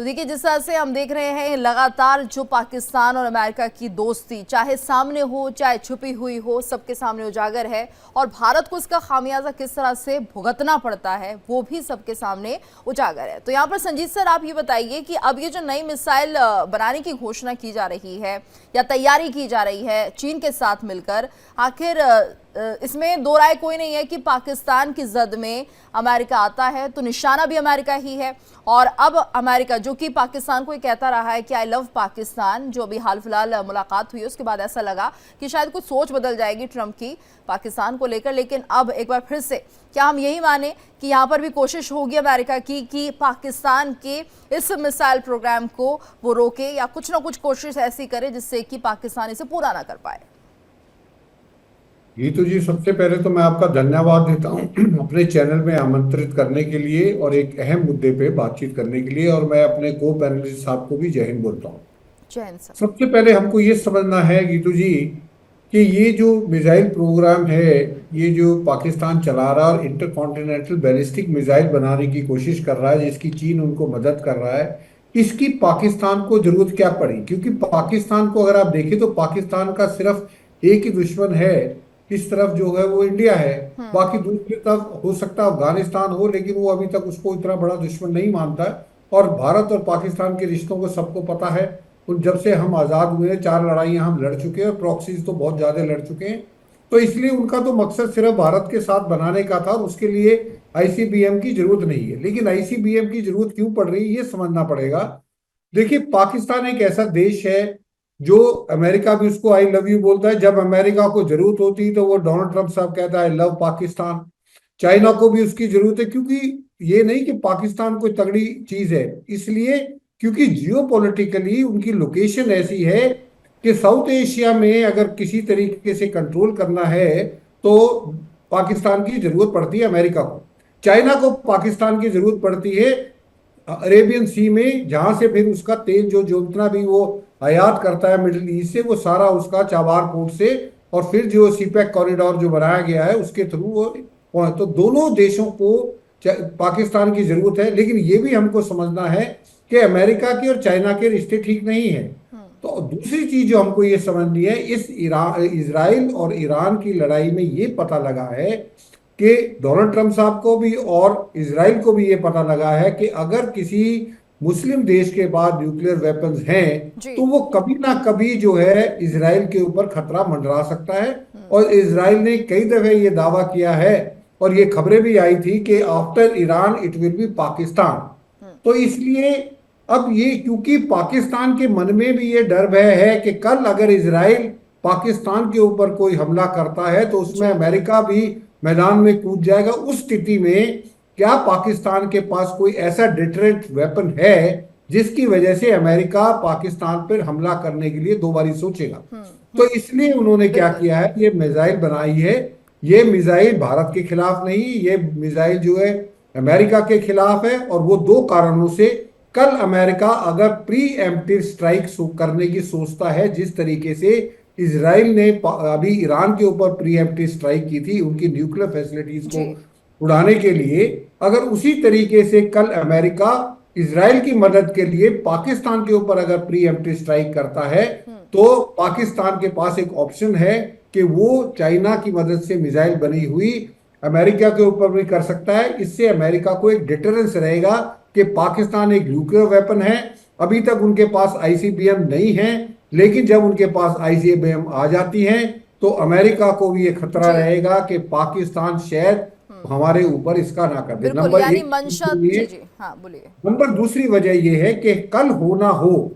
तो देखिए, जिस तरह से हम देख रहे हैं लगातार जो पाकिस्तान और अमेरिका की दोस्ती चाहे सामने हो चाहे छुपी हुई हो, सबके सामने उजागर है। और भारत को इसका खामियाजा किस तरह से भुगतना पड़ता है वो भी सबके सामने उजागर है। तो यहाँ पर संजीत सर, आप ये बताइए कि अब ये जो नई मिसाइल बनाने की घोषणा की जा रही है या तैयारी की जा रही है चीन के साथ मिलकर, आखिर इसमें दो राय कोई नहीं है कि पाकिस्तान की जद में अमेरिका आता है तो निशाना भी अमेरिका ही है। और अब अमेरिका जो कि पाकिस्तान को ये कहता रहा है कि आई लव पाकिस्तान, जो अभी हाल फिलहाल मुलाकात हुई उसके बाद ऐसा लगा कि शायद कुछ सोच बदल जाएगी ट्रंप की पाकिस्तान को लेकर। लेकिन अब एक बार फिर से क्या हम यही माने कि यहाँ पर भी कोशिश होगी अमेरिका की कि पाकिस्तान के इस मिसाइल प्रोग्राम को वो रोके या कुछ ना कुछ कोशिश ऐसी करे जिससे कि पाकिस्तान इसे पूरा ना कर पाए? गीतू जी, सबसे पहले तो मैं आपका धन्यवाद देता हूँ अपने चैनल में आमंत्रित करने के लिए और एक अहम मुद्दे पे बातचीत करने के लिए। और मैं अपने को पैनलिस्ट साहब को भी जय हिंद बोलता हूँ। जय हिंद सर। सबसे पहले हमको ये समझना है गीतू जी कि ये जो मिसाइल प्रोग्राम है, ये जो पाकिस्तान चला रहा है और इंटरकॉन्टिनेंटल बैलिस्टिक मिसाइल बनाने की कोशिश कर रहा है, जिसकी चीन उनको मदद कर रहा है, इसकी पाकिस्तान को जरूरत क्या पड़ी? क्योंकि पाकिस्तान को अगर आप देखें तो पाकिस्तान का सिर्फ एक ही दुश्मन है। इस तरफ जो है वो इंडिया है, बाकी दूसरी तरफ हो सकता है अफगानिस्तान हो, लेकिन वो अभी तक उसको इतना बड़ा दुश्मन नहीं मानता है। और भारत और पाकिस्तान के रिश्तों को सबको पता है। तो जब से हम आजाद हुए 4 लड़ाइयां हम लड़ चुके हैं और प्रॉक्सीज तो बहुत ज्यादा लड़ चुके हैं। तो इसलिए उनका तो मकसद सिर्फ भारत के साथ बनाने का था और उसके लिए आईसीबीएम की जरूरत नहीं है। लेकिन आईसीबीएम की जरूरत क्यों पड़ रही है ये समझना पड़ेगा। देखिए, पाकिस्तान एक ऐसा देश है जो अमेरिका भी उसको आई लव यू बोलता है। जब अमेरिका को जरूरत होती है तो वो डोनाल्ड ट्रंप साहब कहता है आई लव पाकिस्तान। चाइना को भी उसकी जरूरत है, क्योंकि ये नहीं कि पाकिस्तान कोई तगड़ी चीज है, इसलिए क्योंकि जियोपॉलिटिकली उनकी लोकेशन ऐसी है कि साउथ एशिया में अगर किसी तरीके से कंट्रोल करना है तो पाकिस्तान की जरूरत पड़ती है अमेरिका को। चाइना को पाकिस्तान की जरूरत पड़ती है अरेबियन सी में, जहां से फिर उसका तेल जो जो उतना भी वो आयात करता है मिडिल ईस्ट से, वो सारा उसका चाबार पोर्ट से और फिर जो सीपैक कॉरिडोर जो बनाया गया है उसके थ्रू वो। तो दोनों देशों को पाकिस्तान की जरूरत है। लेकिन ये भी हमको समझना है कि अमेरिका के और चाइना के रिश्ते ठीक नहीं है। तो दूसरी चीज जो हमको ये समझनी है, इस इजराइल और ईरान की लड़ाई में ये पता लगा है कि डोनाल्ड ट्रंप साहब को भी और इजराइल को भी ये पता लगा है कि अगर किसी मुस्लिम देश के पास न्यूक्लियर वेपन्स हैं तो वो कभी ना कभी जो है इजराइल के ऊपर खतरा मंडरा सकता है। और इजराइल ने कई दफे ये दावा किया है और ये खबरें भी आई थी कि after Iran it will be Pakistan. तो इसलिए अब ये, क्योंकि पाकिस्तान के मन में भी ये डर भय है कि कल अगर इजराइल पाकिस्तान के ऊपर कोई हमला करता है तो उसमें अमेरिका भी मैदान में कूद जाएगा। उस स्थिति में क्या पाकिस्तान के पास कोई ऐसा डिटरेंट वेपन है जिसकी वजह से अमेरिका पाकिस्तान पर हमला करने के लिए दो बारी सोचेगा? तो इसलिए उन्होंने क्या किया है, ये मिसाइल बनाई है। ये मिसाइल भारत के खिलाफ नहीं, ये मिसाइल जो है अमेरिका के खिलाफ है। और वो दो कारणों से, कल अमेरिका अगर प्री एम्प्टिव स्ट्राइक करने की सोचता है, जिस तरीके से इजराइल ने अभी ईरान के ऊपर प्री एम्प्टिव स्ट्राइक की थी उनकी न्यूक्लियर फैसिलिटीज को उड़ाने के लिए, अगर उसी तरीके से कल अमेरिका इजराइल की मदद के लिए पाकिस्तान के ऊपर अगर प्री एम्प्टिव स्ट्राइक करता है तो पाकिस्तान के पास एक ऑप्शन है कि वो चाइना की मदद से मिसाइल बनी हुई अमेरिका के ऊपर भी कर सकता है। इससे अमेरिका को एक डिटरेंस रहेगा कि पाकिस्तान एक न्यूक्लियर वेपन है। अभी तक उनके पास आईसीबीएम नहीं है, लेकिन जब उनके पास आईसीबीएम आ जाती हैं तो अमेरिका को भी ये खतरा रहेगा कि पाकिस्तान शायद हमारे ऊपर इसका ना कर दे। नंबर यानी एक मंशा। जी जी, हाँ बोलिए। नंबर दूसरी वजह यह है कि कल हो ना हो,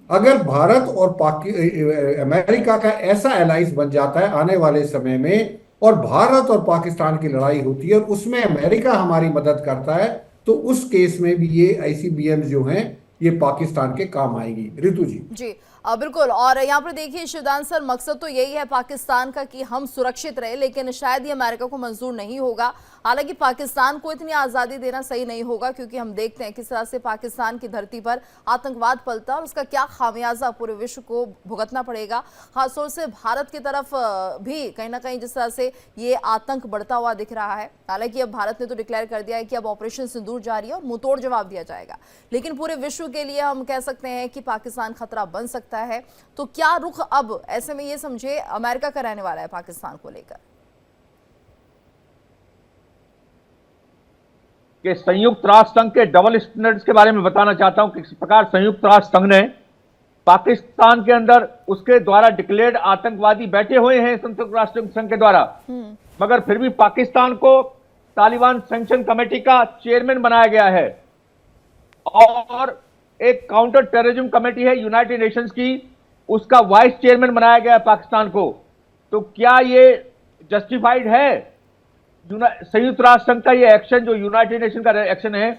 अगर भारत और अमेरिका का ऐसा अलायंस बन जाता है आने वाले समय में और भारत और पाकिस्तान की लड़ाई होती है और उसमें अमेरिका हमारी मदद करता है, तो उस केस में भी ये आईसीबीएम जो हैं ये पाकिस्तान के काम आएगी। ऋतु जी। जी, बिल्कुल। और यहाँ पर देखिए शिवदान सर, मकसद तो यही है पाकिस्तान का कि हम सुरक्षित रहे, लेकिन शायद ये अमेरिका को मंजूर नहीं होगा। हालांकि पाकिस्तान को इतनी आज़ादी देना सही नहीं होगा, क्योंकि हम देखते हैं किस तरह से पाकिस्तान की धरती पर आतंकवाद पलता है और उसका क्या खामियाजा पूरे विश्व को भुगतना पड़ेगा। खासतौर से भारत की तरफ भी कहीं ना कहीं जिस तरह से ये आतंक बढ़ता हुआ दिख रहा है। हालांकि अब भारत ने तो डिक्लेयर कर दिया है कि अब ऑपरेशन सिंदूर जारी है और मुंहतोड़ जवाब दिया जाएगा, लेकिन पूरे विश्व के लिए हम कह सकते हैं कि पाकिस्तान खतरा बन सकता है। तो क्या रुख अब ऐसे में ये समझे अमेरिका का रहने वाला है पाकिस्तान को लेकर? कि संयुक्त राष्ट्र संघ के डबल स्टैंडर्ड्स के बारे में बताना चाहता हूं कि किस प्रकार संयुक्त राष्ट्र संघ ने पाकिस्तान के अंदर उसके द्वारा डिक्लेयर्ड आतंकवादी बैठे हुए हैं संयुक्त राष्ट्र संघ के द्वारा, मगर फिर भी पाकिस्तान को तालिबान सैंक्शन कमेटी का चेयरमैन बनाया गया है और एक काउंटर टेररिज्म कमेटी है यूनाइटेड नेशंस की, उसका वाइस चेयरमैन बनाया गया है पाकिस्तान को। तो क्या ये जस्टिफाइड है? संयुक्त राष्ट्र संघ का ये एक्शन, जो यूनाइटेड नेशन का एक्शन है,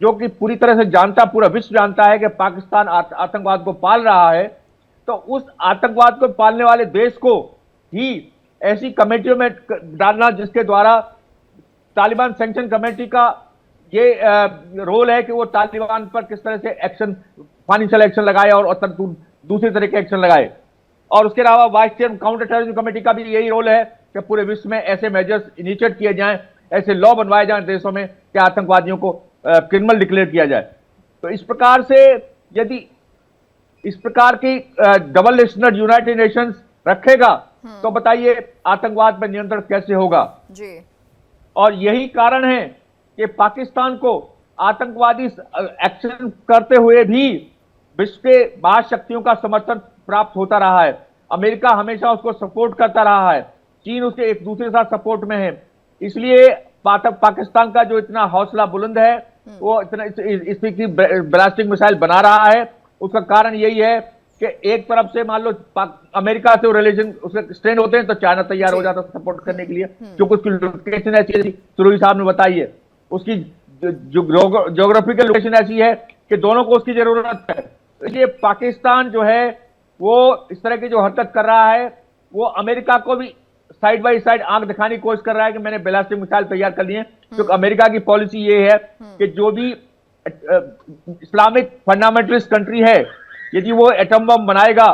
जो कि पूरी तरह से जानता, पूरा विश्व जानता है कि पाकिस्तान आतंकवाद को पाल रहा है, तो उस आतंकवाद को पालने वाले देश को ही ऐसी कमेटियों में डालना जिसके द्वारा तालिबान सैंक्शन कमेटी का ये रोल है कि वो तालिबान पर किस तरह से एक्शन, फाइनेंशियल एक्शन लगाए और दूसरे तरह के एक्शन लगाए। और उसके अलावा vice chairman counter terrorism committee का भी यही रोल है कि पूरे विश्व में ऐसे मेजर्स इनिशिएट किए जाएं, ऐसे लॉ बनवाए जाएं देशों में कि आतंकवादियों को क्रिमिनल डिक्लेयर किया जाए। तो इस प्रकार से यदि इस प्रकार की डबल स्टैंडर्ड यूनाइटेड नेशंस रखेगा तो बताइए आतंकवाद पर नियंत्रण कैसे होगा जी। और यही कारण है कि पाकिस्तान को आतंकवादी एक्शन करते हुए भी विश्व के महाशक्तियों का समर्थन प्राप्त होता रहा है। अमेरिका हमेशा उसको सपोर्ट करता रहा है, चीन उसके एक दूसरे के साथ सपोर्ट में है। इसलिए पाकिस्तान का जो इतना हौसला बुलंद है, वो इतना इसकी बैलिस्टिक मिसाइल बना रहा है, उसका कारण यही है कि एक तरफ से मान लो अमेरिका से रिलेशन उसके स्ट्रेन होते हैं तो चाइना तैयार हो जाता है सपोर्ट करने के लिए, क्योंकि उसकी लोकेशन ऐसी है, सुरई साहब ने बताई है, उसकी ज्योग्राफिकल लोकेशन ऐसी है कि दोनों को उसकी जरूरत है। इसलिए पाकिस्तान जो है वो इस तरह की जो हरकत कर रहा है, वो अमेरिका को भी साइड बाय साइड आंख दिखाने की कोशिश कर रहा है कि मैंने बैलिस्टिक मिसाइल तैयार कर लिए, क्योंकि अमेरिका की पॉलिसी ये है कि जो भी इस्लामिक फंडामेंटलिस्ट कंट्री है, यदि वो एटम बम बनाएगा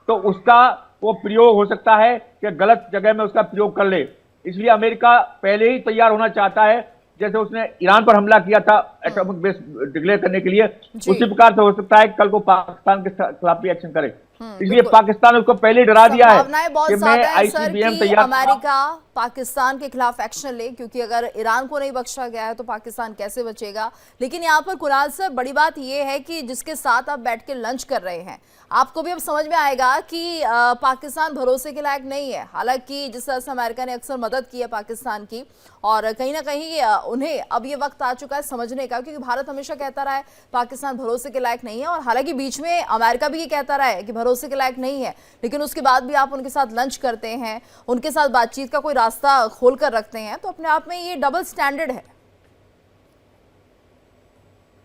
तो उसका वो प्रयोग हो सकता है कि गलत जगह में उसका प्रयोग कर ले। इसलिए अमेरिका पहले ही तैयार होना चाहता है, जैसे उसने ईरान पर हमला किया था एटॉमिक बेस डिक्लेयर करने के लिए, उसी प्रकार से हो सकता है कि कल को पाकिस्तान के खिलाफ भी एक्शन करे। इसलिए पाकिस्तान उसको पहले डरा दिया है कि मैं आईसीबीएम तैयार। अमेरिका पाकिस्तान के खिलाफ एक्शन ले, क्योंकि अगर ईरान को नहीं बख्शा गया है तो पाकिस्तान कैसे बचेगा। लेकिन यहाँ पर कुणाल सर, बड़ी बात यह है कि जिसके साथ आप बैठ के लंच कर रहे हैं, आपको भी अब समझ में आएगा कि पाकिस्तान भरोसे के लायक नहीं है। हालांकि जिस तरह से अमेरिका ने अक्सर मदद की है पाकिस्तान की, और कहीं ना कहीं उन्हें अब ये वक्त आ चुका है समझने का, क्योंकि भारत हमेशा कहता रहा है पाकिस्तान भरोसे के लायक नहीं है, और हालांकि बीच में अमेरिका भी ये कहता रहा है कि भरोसे के लायक नहीं है, लेकिन उसके बाद भी आप उनके साथ लंच करते हैं, उनके साथ बातचीत का कोई रास्ता खोल कर रखते हैं, तो अपने आप में ये डबल स्टैंडर्ड है।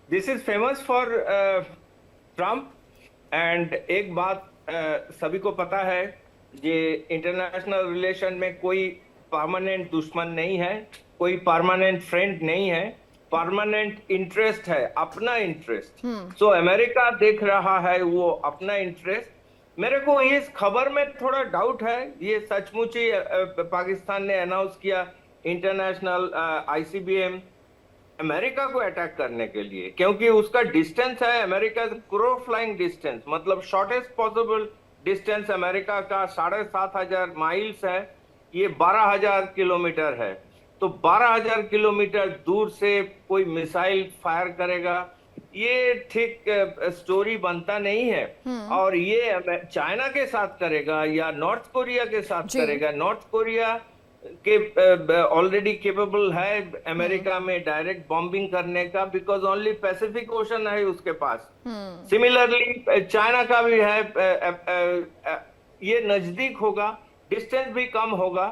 This is famous for Trump. And एक बात सभी को पता है, ये इंटरनेशनल रिलेशन में कोई परमानेंट दुश्मन नहीं है, कोई परमानेंट फ्रेंड नहीं है, परमानेंट इंटरेस्ट है, अपना इंटरेस्ट। सो अमेरिका देख रहा है वो अपना इंटरेस्ट। मेरे को इस खबर में थोड़ा डाउट है, ये सचमुच ही पाकिस्तान ने अनाउंस किया इंटरनेशनल आईसीबीएम अमेरिका को अटैक करने के लिए, क्योंकि उसका डिस्टेंस है अमेरिका क्रो फ्लाइंग डिस्टेंस, मतलब शॉर्टेस्ट पॉसिबल डिस्टेंस अमेरिका का 7,500 माइल्स है, ये 12,000 किलोमीटर है। तो 12,000 किलोमीटर दूर से कोई मिसाइल फायर करेगा, ये ठीक स्टोरी बनता नहीं है। और ये चाइना के साथ करेगा या नॉर्थ कोरिया के साथ करेगा। नॉर्थ कोरिया के ऑलरेडी केपेबल है अमेरिका में डायरेक्ट बॉम्बिंग करने का, बिकॉज ओनली पैसिफिक ओशन है उसके पास। सिमिलरली चाइना का भी है, ये नजदीक होगा, डिस्टेंस भी कम होगा,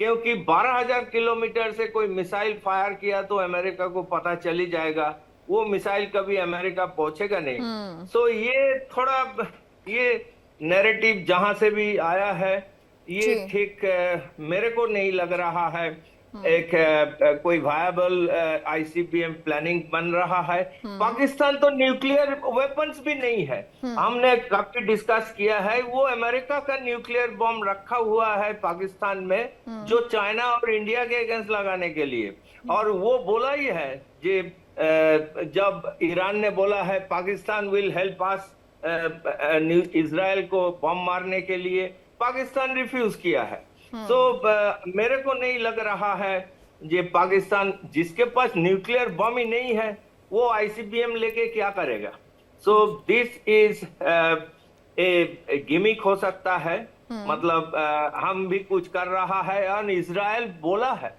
क्योंकि 12,000 किलोमीटर से कोई मिसाइल फायर किया तो अमेरिका को पता चली जाएगा, वो मिसाइल कभी अमेरिका पहुंचेगा नहीं। सो ये थोड़ा ये नैरेटिव जहां से भी आया है ये जी। ठीक मेरे को नहीं लग रहा है एक कोई वायबल आईसीबीएम प्लानिंग बन रहा है। पाकिस्तान तो न्यूक्लियर वेपन्स भी नहीं है। हमने काफी डिस्कस किया है, वो अमेरिका का न्यूक्लियर बॉम्ब रखा हुआ है पाकिस्तान में जो चाइना और इंडिया के अगेंस्ट लगाने के लिए। और वो बोला ही है कि जब ईरान ने बोला है Pakistan will help us Israel को बम मारने के लिए, पाकिस्तान रिफ्यूज किया है। तो मेरे को नहीं लग रहा है ये पाकिस्तान, जिसके पास न्यूक्लियर बम ही नहीं है, वो आईसीबीएम लेके क्या करेगा। So this is a gimmick हो सकता है, मतलब हम भी कुछ कर रहा है। और इजराइल बोला है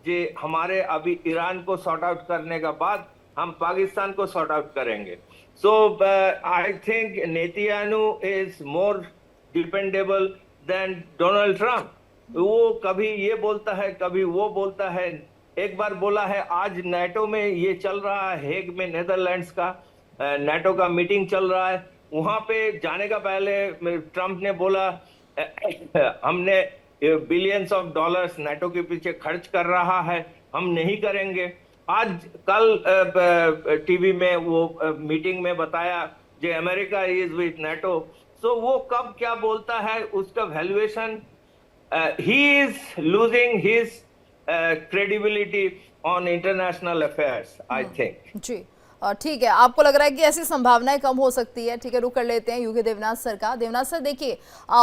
जे हमारे अभी ईरान को सॉर्ट आउट करने के बाद हम पाकिस्तान को सॉर्ट आउट करेंगे। So I think Netanyahu is more dependable than Donald Trump. वो कभी ये बोलता है, कभी वो बोलता है। एक बार बोला है, आज नाटो में ये चल रहा है, हेग में नेदरलैंड्स का नाटो का मीटिंग चल रहा है, वहां पे जाने का पहले ट्रम्प ने बोला हमने बिलियंस ऑफ डॉलर्स नाटो के पीछे खर्च कर रहा है, हम नहीं करेंगे। आज कल टीवी में वो मीटिंग में बताया जो अमेरिका इज विथ नाटो। सो वो कब क्या बोलता है उसका valuation, he is losing his credibility on international affairs, I think. जी ठीक है, आपको लग रहा है कि ऐसी संभावनाएं कम हो सकती है। ठीक है, रुक कर लेते हैं यूके देवनाथ सर का। देवनाथ सर देखिए,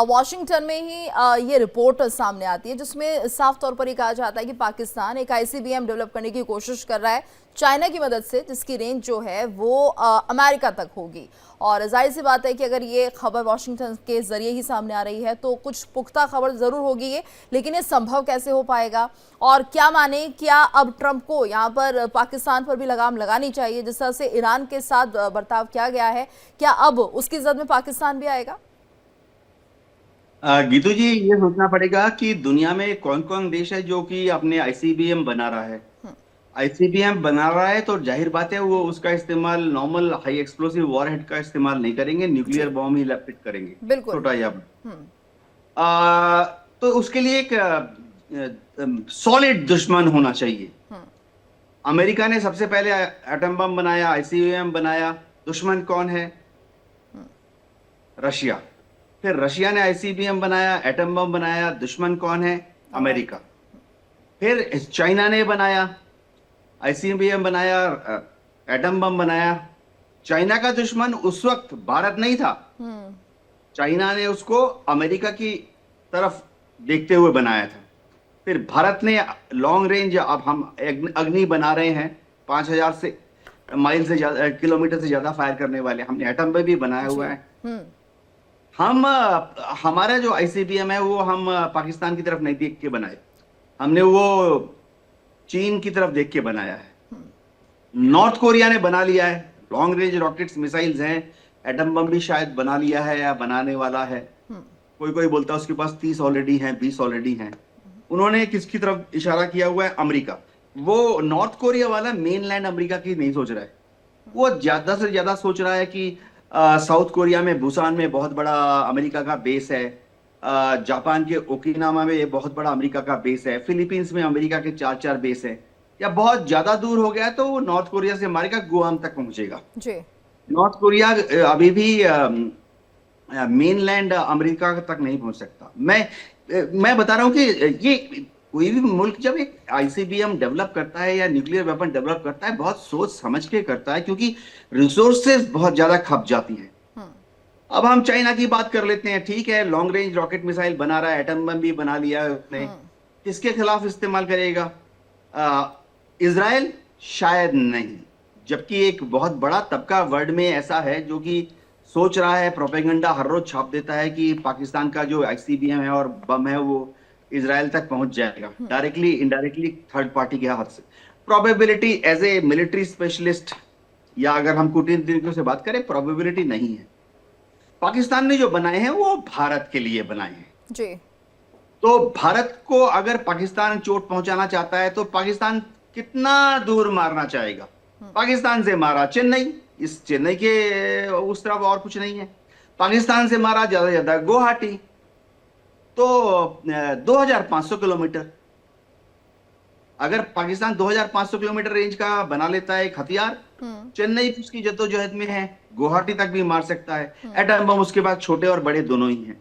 वॉशिंगटन में ही ये रिपोर्ट सामने आती है जिसमें साफ तौर पर ये कहा जाता है कि पाकिस्तान एक आईसीबीएम डेवलप करने की कोशिश कर रहा है चाइना की मदद से, जिसकी रेंज जो है वो अमेरिका तक होगी। और जाहिर सी बात है कि अगर ये खबर वॉशिंगटन के जरिए ही सामने आ रही है तो कुछ पुख्ता खबर जरूर होगी ये, लेकिन ये संभव कैसे हो पाएगा और क्या माने, क्या अब ट्रंप को यहाँ पर पाकिस्तान पर भी लगाम लगानी चाहिए जिस तरह से ईरान के साथ बर्ताव किया गया है, क्या अब उसकी जद में पाकिस्तान भी आएगा? गीतू जी, ये सोचना पड़ेगा कि दुनिया में कौन कौन देश है जो कि अपने आईसीबीएम बना रहा है। आईसीबीएम बना रहा है तो जाहिर बात है वो उसका इस्तेमाल नॉर्मल हाई एक्सप्लोसिव वॉरहेड का इस्तेमाल नहीं करेंगे, न्यूक्लियर बॉम्ब ही फिट करेंगे, बिल्कुल छोटा या तो उसके लिए एक सॉलिड दुश्मन होना चाहिए। अमेरिका ने सबसे पहले एटम बम बनाया, आईसीबीएम बनाया, दुश्मन कौन है? रशिया। फिर रशिया ने आईसीबीएम बनाया, एटम बम बनाया, दुश्मन कौन है? अमेरिका। फिर चाइना ने बनाया, आईसीबीएम बनाया, एटम बम बनाया। चाइना का दुश्मन उस वक्त भारत नहीं था, चाइना ने उसको अमेरिका की तरफ देखते हुए बनाया था। फिर भारत ने लॉन्ग रेंज, अब हम अग्नि बना रहे हैं 5000 से माइल से ज्यादा, किलोमीटर से ज्यादा फायर करने वाले, हमने एटम बम भी बनाया हुआ है। हम हमारा जो आईसीबीएम है वो हम पाकिस्तान की तरफ नहीं देख के बनाए, हमने वो चीन की तरफ देख के बनाया है। नॉर्थ कोरिया ने बना लिया है, लॉन्ग रेंज रॉकेट्स मिसाइल्स हैं, एटम बम भी शायद बना लिया है या बनाने वाला है। कोई बोलता है उसके पास 30 ऑलरेडी हैं, 20 ऑलरेडी हैं। उन्होंने किसकी तरफ इशारा किया हुआ है? अमेरिका। वो नॉर्थ कोरिया वाला मेनलैंड अमेरिका की नहीं सोच रहा है, वो ज्यादा से ज्यादा सोच रहा है कि साउथ कोरिया में बुसान में बहुत बड़ा अमेरिका का बेस है, जापान के ओकिनावा में बहुत बड़ा अमेरिका का बेस है, फिलीपींस में अमेरिका के 4 बेस है, या बहुत ज्यादा दूर हो गया तो वो नॉर्थ कोरिया से मारेगा, गुआम तक पहुंचेगा। जी। नॉर्थ कोरिया अभी भी मेनलैंड अमेरिका तक नहीं पहुंच सकता। मैं बता रहा हूं कि ये कोई भी मुल्क जब एक आईसीबीएम डेवलप करता है या न्यूक्लियर वेपन डेवलप करता है, बहुत सोच समझ के करता है, क्योंकि रिसोर्सेज बहुत ज्यादा खप जाती हैं। अब हम चाइना की बात कर लेते हैं, ठीक है, लॉन्ग रेंज रॉकेट मिसाइल बना रहा है, एटम बम भी बना लिया है उसने, किसके खिलाफ इस्तेमाल करेगा? इजराइल? शायद नहीं, जबकि एक बहुत बड़ा तबका वर्ल्ड में ऐसा है जो कि सोच रहा है, प्रोपेगेंडा हर रोज छाप देता है कि पाकिस्तान का जो आईसीबीएम है और बम है वो इजराइल तक पहुंच जाएगा, डायरेक्टली इनडायरेक्टली थर्ड पार्टी के हाथ से। Probability as a military specialist या अगर हम कूटनीतिज्ञों से बात करें, प्रोबेबिलिटी नहीं है। पाकिस्तान ने जो बनाए हैं वो भारत के लिए बनाए हैं जी। तो भारत को अगर पाकिस्तान चोट पहुंचाना चाहता है तो पाकिस्तान कितना दूर मारना चाहेगा? पाकिस्तान से मारा चेन्नई, इस चेन्नई के उस तरफ और कुछ नहीं है। पाकिस्तान से मारा ज्यादा से ज्यादा गुवाहाटी, तो 2500 किलोमीटर। अगर पाकिस्तान 2500 किलोमीटर रेंज का बना लेता है एक हथियार, चेन्नई उसकी जद्दोजहद में है, गुवाहाटी तक भी मार सकता है। एटम बम उसके पास छोटे और बड़े दोनों ही हैं।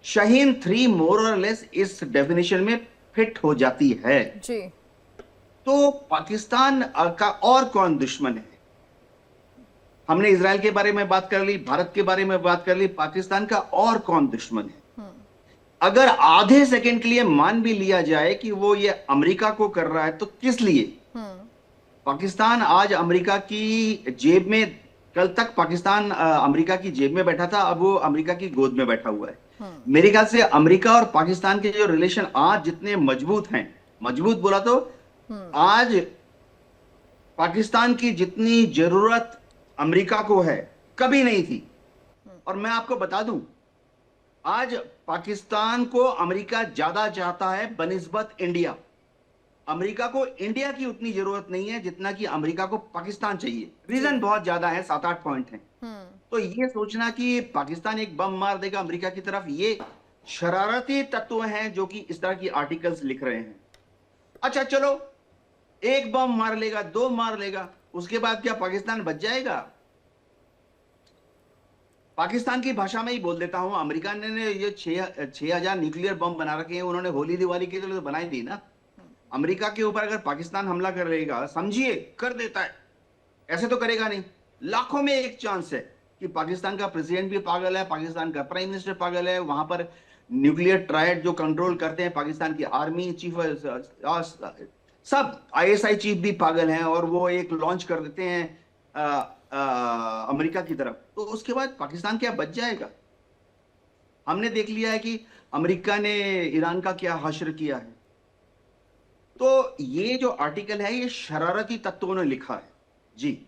शाहीन 3 मोर और लेस इस डेफिनेशन में फिट हो जाती है। जी। तो पाकिस्तान का और कौन दुश्मन है? हमने इजराइल के बारे में बात कर ली, भारत के बारे में बात कर ली, पाकिस्तान का और कौन दुश्मन है? अगर आधे सेकंड के लिए मान भी लिया जाए कि वो ये अमेरिका को कर रहा है, तो किस लिए? पाकिस्तान आज अमेरिका की जेब में, कल तक पाकिस्तान अमेरिका की जेब में बैठा था, अब वो अमेरिका की गोद में बैठा हुआ है। मेरे ख्याल से अमेरिका और पाकिस्तान के जो रिलेशन आज जितने मजबूत हैं, मजबूत बोला तो आज पाकिस्तान की जितनी जरूरत अमेरिका को है कभी नहीं थी। और मैं आपको बता दूं, आज पाकिस्तान को अमेरिका ज्यादा चाहता है बनिस्बत इंडिया। अमेरिका को इंडिया की उतनी जरूरत नहीं है जितना कि अमेरिका को पाकिस्तान चाहिए। रीजन बहुत ज्यादा है, 7-8 पॉइंट हैं। तो ये सोचना कि पाकिस्तान एक बम मार देगा अमेरिका की तरफ, ये शरारती तत्व हैं जो कि इस तरह की आर्टिकल्स लिख रहे हैं। अच्छा चलो, एक बम मार लेगा, 2 मार लेगा, उसके बाद क्या पाकिस्तान बच जाएगा? पाकिस्तान की भाषा में ही बोल देता हूं, अमेरिका ने ये 6000 न्यूक्लियर बम बना रखे हैं, उन्होंने होली दिवाली के लिए तो बनाई थी ना। अमेरिका के ऊपर अगर पाकिस्तान हमला करेगा, समझिए कर देता है, ऐसे तो करेगा नहीं, लाखों में एक चांस है कि पाकिस्तान का प्रेसिडेंट भी पागल है, पाकिस्तान का प्राइम मिनिस्टर पागल है, वहां पर न्यूक्लियर ट्रायड जो कंट्रोल करते हैं पाकिस्तान की आर्मी चीफ, सब ISI चीफ भी पागल हैं, और वो एक लॉन्च कर देते हैं अमेरिका की तरफ। तो उसके बाद पाकिस्तान क्या बच जाएगा? हमने देख लिया है कि अमेरिका ने ईरान का क्या हश्र किया है। तो ये जो आर्टिकल है ये शरारती तत्वों ने लिखा है जी।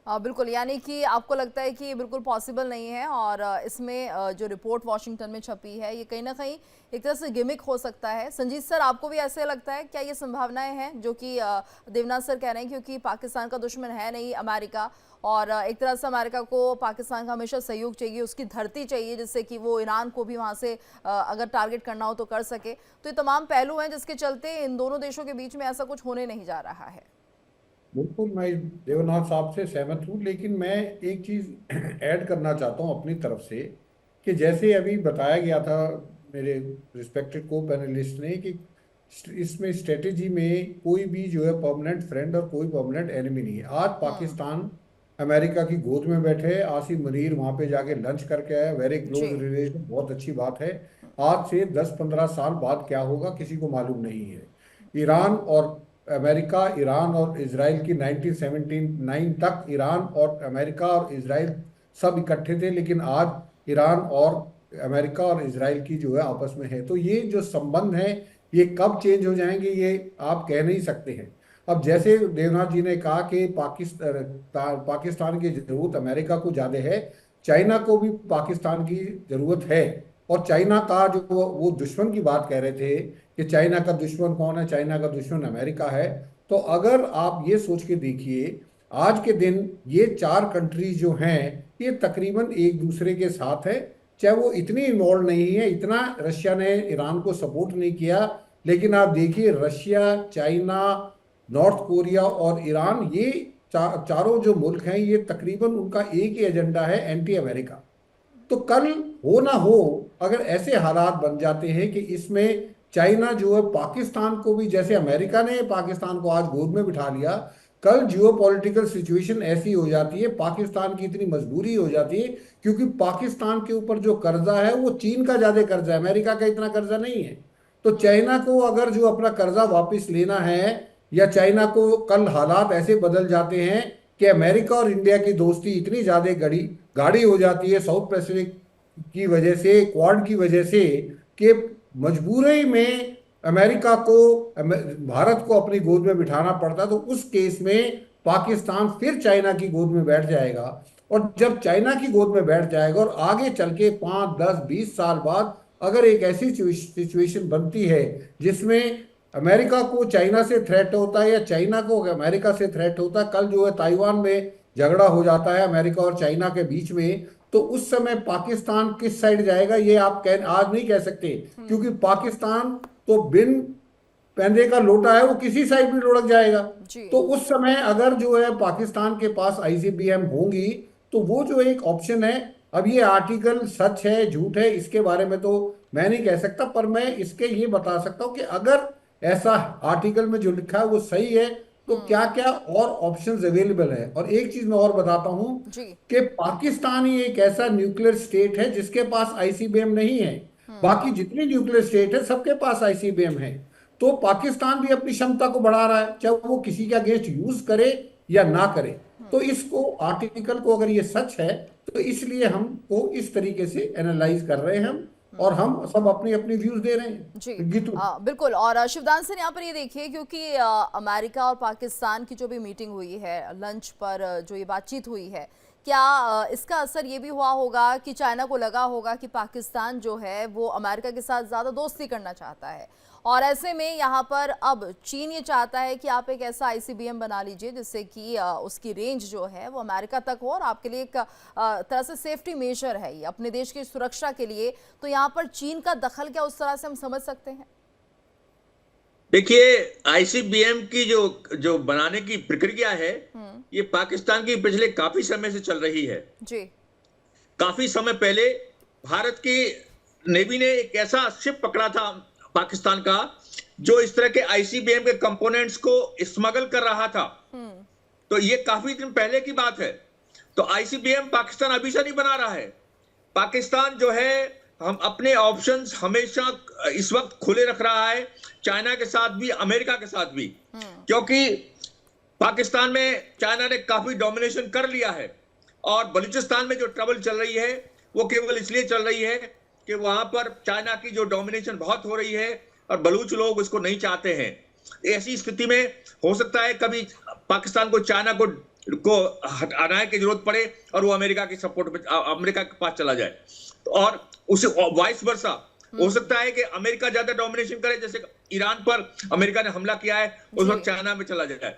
बिल्कुल, यानी कि आपको लगता है कि ये बिल्कुल पॉसिबल नहीं है, और इसमें जो रिपोर्ट वॉशिंगटन में छपी है ये कहीं ना कहीं एक तरह से गिमिक हो सकता है। संजीत सर, आपको भी ऐसे लगता है? क्या ये संभावनाएं हैं जो कि देवनाथ सर कह रहे हैं? क्योंकि पाकिस्तान का दुश्मन है नहीं अमेरिका, और एक तरह से अमेरिका को पाकिस्तान का हमेशा सहयोग चाहिए, उसकी धरती चाहिए, जिससे कि वो ईरान को भी वहाँ से अगर टारगेट करना हो तो कर सके। तो ये तमाम पहलू हैं जिसके चलते इन दोनों देशों के बीच में ऐसा कुछ होने नहीं जा रहा है। बिल्कुल, मैं देवनाथ साहब से सहमत हूँ, लेकिन मैं एक चीज़ ऐड करना चाहता हूँ अपनी तरफ से, कि जैसे अभी बताया गया था मेरे रिस्पेक्टेड को पैनलिस्ट ने कि इसमें स्ट्रेटेजी में कोई भी जो है परमानेंट फ्रेंड और कोई परमानेंट एनिमी नहीं है। आज पाकिस्तान अमेरिका की गोद में बैठे है, आसिम मुनीर वहाँ पे जाके लंच करके आया, वेरी क्लोज रिलेशन, बहुत अच्छी बात है। आज से 10-15 साल बाद क्या होगा किसी को मालूम नहीं है। ईरान और अमेरिका, ईरान और इजराइल की 1979 तक ईरान और अमेरिका और इजराइल सब इकट्ठे थे, लेकिन आज ईरान और अमेरिका और इजराइल की जो है आपस में है। तो ये जो संबंध है ये कब चेंज हो जाएंगे ये आप कह नहीं सकते हैं। अब जैसे देवनाथ जी ने कहा कि पाकिस्तान की जरूरत अमेरिका को ज़्यादा है, चाइना को भी पाकिस्तान की जरूरत है। और चाइना का जो वो दुश्मन की बात कह रहे थे कि चाइना का दुश्मन कौन है, चाइना का दुश्मन अमेरिका है। तो अगर आप ये सोच के देखिए, आज के दिन ये 4 कंट्रीज जो हैं ये तकरीबन एक दूसरे के साथ है, चाहे वो इतनी इन्वॉल्व नहीं है, इतना रशिया ने ईरान को सपोर्ट नहीं किया, लेकिन आप देखिए रशिया, चाइना, नॉर्थ कोरिया और ईरान, ये चारों जो मुल्क हैं ये तकरीबन उनका एक ही एजेंडा है, एंटी अमेरिका। तो कल हो ना हो, अगर ऐसे हालात बन जाते हैं कि इसमें चाइना जो है पाकिस्तान को भी, जैसे अमेरिका ने पाकिस्तान को आज गोद में बिठा लिया, कल जियोपॉलिटिकल सिचुएशन ऐसी हो जाती है, पाकिस्तान की इतनी मजबूरी हो जाती है, क्योंकि पाकिस्तान के ऊपर जो कर्जा है वो चीन का ज्यादा कर्जा है, अमेरिका का इतना कर्जा नहीं है। तो चाइना को अगर जो अपना कर्जा वापस लेना है, या चाइना को कल हालात ऐसे बदल जाते हैं कि अमेरिका और इंडिया की दोस्ती इतनी ज्यादा गाढ़ी हो जाती है साउथ पैसिफिक की वजह से, क्वाड की वजह से, कि मजबूरी में अमेरिका को, भारत को अपनी गोद में बिठाना पड़ता, तो उस केस में पाकिस्तान फिर चाइना की गोद में बैठ जाएगा। और जब चाइना की गोद में बैठ जाएगा और आगे चल के 5, 10, 20 साल बाद अगर एक ऐसी सिचुएशन बनती है जिसमें अमेरिका को चाइना से थ्रेट होता है या चाइना को अमेरिका से थ्रेट होता है, कल जो है ताइवान में झगड़ा हो जाता है अमेरिका और चाइना के बीच में, तो उस समय पाकिस्तान किस साइड जाएगा ये आप आज नहीं कह सकते, क्योंकि पाकिस्तान तो बिन पैंदे का लोटा है, वो किसी साइड भी लुढ़क जाएगा। जी। तो उस समय अगर जो है पाकिस्तान के पास आईसीबीएम होंगी तो वो जो एक ऑप्शन है। अब ये आर्टिकल सच है झूठ है इसके बारे में तो मैं नहीं कह सकता, पर मैं इसके ये बता सकता हूँ कि अगर ऐसा आर्टिकल में जो लिखा है वो सही है तो क्या क्या और ऑप्शंस अवेलेबल है। और एक चीज मैं और बताता हूँ जी। कि पाकिस्तान ही एक ऐसा न्यूक्लियर स्टेट है जिसके पास आईसीबीएम नहीं है। बाकी जितनी न्यूक्लियर स्टेट है सबके पास आईसीबीएम है। तो पाकिस्तान भी अपनी क्षमता को बढ़ा रहा है, चाहे वो किसी के अगेंस्ट यूज करे या ना करे। तो इसको आर्टिकल को अगर ये सच है तो इसलिए हमको इस तरीके से एनालाइज कर रहे हैं हम, और हम सब अपनी अपनी व्यूज दे रहे हैं। जी गीतू। बिल्कुल। और शिवदान सर यहाँ पर ये देखिए, क्योंकि अमेरिका और पाकिस्तान की जो भी मीटिंग हुई है, लंच पर जो ये बातचीत हुई है, क्या इसका असर ये भी हुआ होगा कि चाइना को लगा होगा कि पाकिस्तान जो है वो अमेरिका के साथ ज़्यादा दोस्ती करना चाहता है, और ऐसे में यहाँ पर अब चीन ये चाहता है कि आप एक ऐसा आईसीबीएम बना लीजिए जिससे कि उसकी रेंज जो है वो अमेरिका तक हो, और आपके लिए एक तरह से सेफ्टी मेजर है ये अपने देश की सुरक्षा के लिए। तो यहाँ पर चीन का दखल क्या उस तरह से हम समझ सकते हैं? देखिए, आईसीबीएम की जो जो बनाने की प्रक्रिया है, ये पाकिस्तान की पिछले काफी समय से चल रही है। जी। काफी समय पहले भारत की नेवी ने एक ऐसा शिप पकड़ा था पाकिस्तान का जो इस तरह के आईसीबीएम के कंपोनेंट्स को स्मगल कर रहा था। तो ये काफी दिन पहले की बात है। तो आईसीबीएम पाकिस्तान अभी से नहीं बना रहा है। पाकिस्तान जो है हम अपने ऑप्शंस हमेशा इस वक्त खुले रख रहा है, चाइना के साथ भी, अमेरिका के साथ भी, क्योंकि पाकिस्तान में चाइना ने काफी डोमिनेशन कर लिया है। और बलूचिस्तान में जो ट्रबल चल रही है वो केवल इसलिए चल रही है कि वहां पर चाइना की जो डोमिनेशन बहुत हो रही है और बलूच लोग उसको नहीं चाहते हैं। ऐसी स्थिति में हो सकता है कभी पाकिस्तान को चाइना को हटाने की जरूरत पड़े और वो अमेरिका की सपोर्ट में अमेरिका के पास चला जाए। और उसे वाइस वर्सा हो सकता है कि अमेरिका ज्यादा डोमिनेशन करे, जैसे ईरान पर अमेरिका ने हमला किया है उस वक्त चाइना में चला जाए।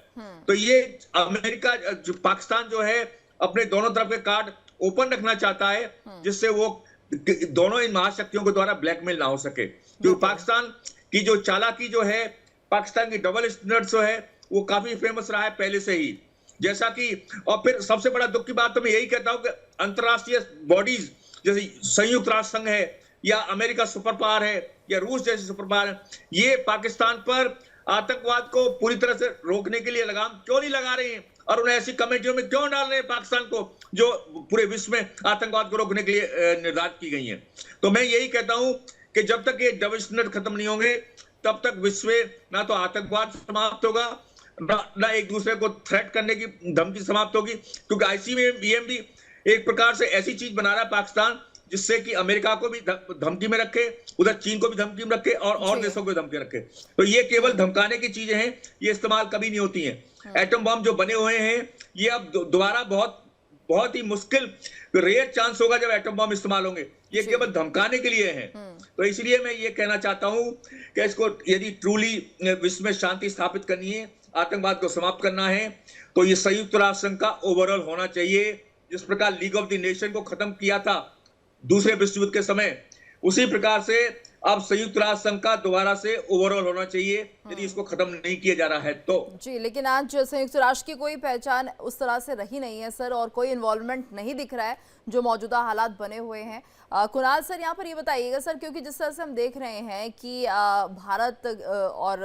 तो ये अमेरिका पाकिस्तान जो है अपने दोनों तरफ के कार्ड ओपन रखना चाहता है, जिससे वो दोनों इन महाशक्तियों के द्वारा ब्लैकमेल ना हो सके। क्योंकि पाकिस्तान की जो चालाकी जो है, पाकिस्तान की डबल स्टैंडर्ड जो है वो काफी फेमस रहा है पहले से ही। जैसा कि और फिर सबसे बड़ा दुख की बात तो मैं यही कहता हूं कि अंतरराष्ट्रीय बॉडीज जैसे संयुक्त राष्ट्र संघ है या अमेरिका सुपर पावर है या रूस जैसे सुपर पावर है, ये पाकिस्तान पर आतंकवाद को पूरी तरह से रोकने के लिए लगाम क्यों नहीं लगा रहे हैं और उन्हें ऐसी कमेटियों में क्यों डाल रहे हैं पाकिस्तान को जो पूरे विश्व में आतंकवाद को रोकने के लिए निर्धारित की गई हैं। तो मैं यही कहता हूं कि जब तक ये डबल स्टैंडर्ड खत्म नहीं होंगे तब तक विश्व में ना तो आतंकवाद समाप्त होगा ना एक दूसरे को थ्रेट करने की धमकी समाप्त होगी। क्योंकि आईसीबीएम भी एक प्रकार से ऐसी चीज बना रहा है पाकिस्तान जिससे कि अमेरिका को भी धमकी में रखे, उधर चीन को भी धमकी में रखे और देशों को धमकी रखे। तो ये केवल धमकाने की चीजें हैं, ये इस्तेमाल कभी नहीं होती हैं। एटम बम जो बने हुए हैं ये अब दोबारा बहुत ही मुश्किल रेयर चांस होगा जब एटम बम इस्तेमाल होंगे, ये केवल धमकाने के लिए हैं। तो इसलिए मैं ये कहना चाहता हूं कि इसको यदि ट्रूली विश्व में शांति स्थापित करनी है, आतंकवाद को समाप्त करना है, तो ये संयुक्त राष्ट्र संघ का ओवरऑल होना चाहिए। जिस प्रकार लीग ऑफ द नेशन को खत्म किया था दूसरे विश्व युद्ध के समय, उसी प्रकार से अब संयुक्त राष्ट्र संघ का दोबारा से ओवरऑल होना चाहिए यदि इसको खत्म नहीं किया जा रहा है तो। जी, लेकिन आज संयुक्त राष्ट्र की कोई पहचान उस तरह से रही नहीं है सर, और कोई इन्वॉल्वमेंट नहीं दिख रहा है जो मौजूदा हालात बने हुए हैं। कुणाल सर यहाँ पर ये बताइएगा सर, क्योंकि जिस तरह से हम देख रहे हैं कि भारत और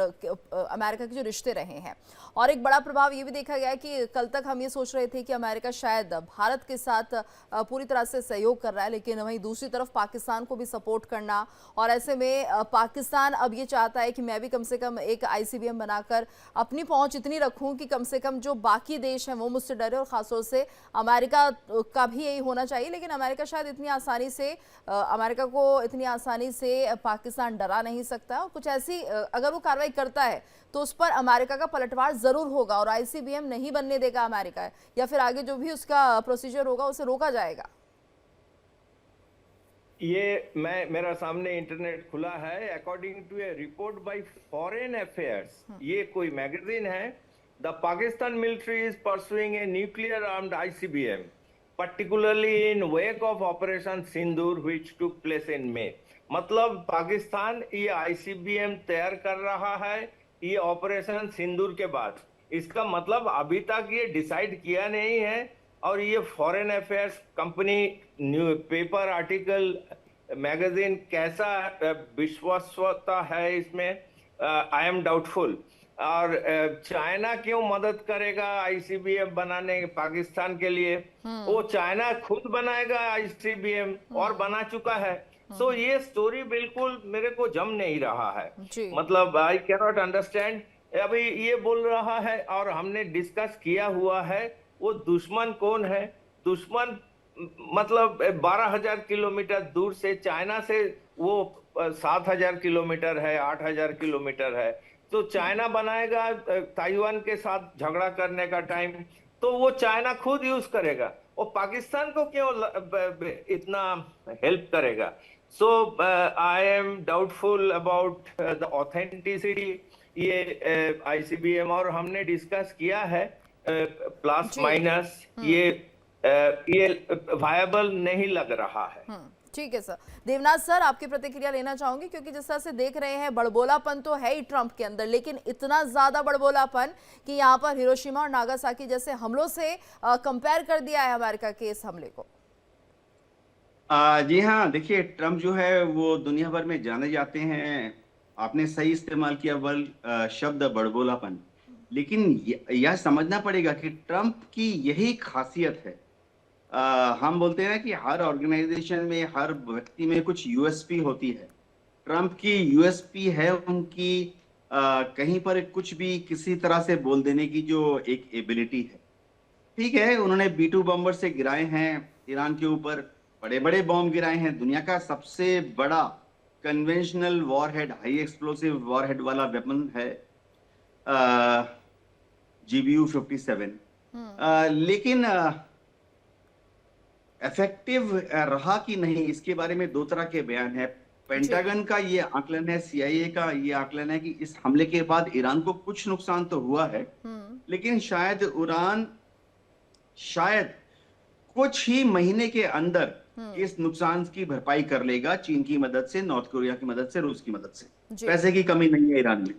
अमेरिका के जो रिश्ते रहे हैं, और एक बड़ा प्रभाव ये भी देखा गया कि कल तक हम ये सोच रहे थे कि अमेरिका शायद भारत के साथ पूरी तरह से सहयोग कर रहा है, लेकिन वहीं दूसरी तरफ पाकिस्तान को भी सपोर्ट करना, और ऐसे में पाकिस्तान अब ये चाहता है कि मैं भी कम से कम एक आईसीबीएम बनाकर अपनी पहुंच इतनी रखूं कि कम से कम जो बाकी देश हैं वो मुझसे डरे, और खासतौर से अमेरिका का भी यही होना चाहिए। लेकिन अमेरिका शायद इतनी आसानी से अमेरिका को इतनी आसानी से पाकिस्तान डरा नहीं सकता, और कुछ ऐसी अगर वो कार्रवाई करता है तो उस पर अमेरिका का पलटवार जरूर होगा और आईसीबीएम नहीं बनने देगा अमेरिका, या फिर आगे जो भी उसका प्रोसीजर होगा उसे रोका जाएगा। ये मेरा सामने इंटरनेट खुला है। According to a report by Foreign Affairs, ये कोई मैगजीन है, the Pakistan military is pursuing a nuclear armed ICBM particularly in wake of Operation Sindoor, which took place in May. मतलब पाकिस्तान ये आईसीबीएम तैयार कर रहा है ये ऑपरेशन सिंदूर के बाद। इसका मतलब अभी तक ये डिसाइड किया नहीं है, और ये foreign affairs company new paper article magazine कैसा विश्वसनीयता है इसमें, आई एम डाउटफुल। और चाइना क्यों मदद करेगा आईसीबीएम बनाने पाकिस्तान के लिए? वो चाइना खुद बनाएगा आईसीबीएम और बना चुका है। सो ये स्टोरी बिल्कुल मेरे को जम नहीं रहा है। जी। मतलब आई कैन नॉट अंडरस्टैंड। अभी ये बोल रहा है और हमने डिस्कस किया हुआ है, वो दुश्मन कौन है? दुश्मन मतलब 12,000 किलोमीटर दूर से, चाइना से वो 7,000 किलोमीटर है, 8,000 किलोमीटर है। तो चाइना बनाएगा ताइवान के साथ झगड़ा करने का टाइम, तो वो चाइना खुद यूज करेगा, वो पाकिस्तान को क्यों इतना हेल्प करेगा? So I am doubtful about the authenticity ये आईसीबीएम, और हमने डिस्कस किया है प्लस माइनस ये वायबल नहीं लग रहा है। ठीक है सर। देवनाथ सर, आपकी प्रतिक्रिया लेना चाहूंगी, क्योंकि जिस तरह से देख रहे हैं बड़बोलापन तो है ही ट्रंप के अंदर, लेकिन इतना ज्यादा बड़बोलापन कि यहाँ पर हिरोशिमा और नागासाकी जैसे हमलों से कंपेयर कर दिया है अमेरिका के इस हमले को। जी हाँ, देखिए ट्रम्प जो है वो दुनिया भर में जाने जाते हैं। आपने सही इस्तेमाल किया शब्द बड़बोलापन, लेकिन यह समझना पड़ेगा कि ट्रम्प की यही खासियत है। हम बोलते हैं कि हर ऑर्गेनाइजेशन में, हर व्यक्ति में कुछ यूएसपी होती है। ट्रम्प की यूएसपी है उनकी कहीं पर कुछ भी किसी तरह से बोल देने की जो एक एबिलिटी है। ठीक है, उन्होंने B-2 बम्बर से गिराए हैं ईरान के ऊपर, बड़े बड़े बॉम्ब गिराए हैं। दुनिया का सबसे बड़ा conventional warhead, high explosive warhead वाला वेपन है GBU-57। लेकिन इफेक्टिव रहा कि नहीं, इसके बारे में दो तरह के बयान है। पेंटागन का ये आकलन है, CIA का ये आकलन है कि इस हमले के बाद ईरान को कुछ नुकसान तो हुआ है, लेकिन शायद ईरान कुछ ही महीने के अंदर इस नुकसान की भरपाई कर लेगा, चीन की मदद से, नॉर्थ कोरिया की मदद से, रूस की मदद से। पैसे की कमी नहीं है ईरान में।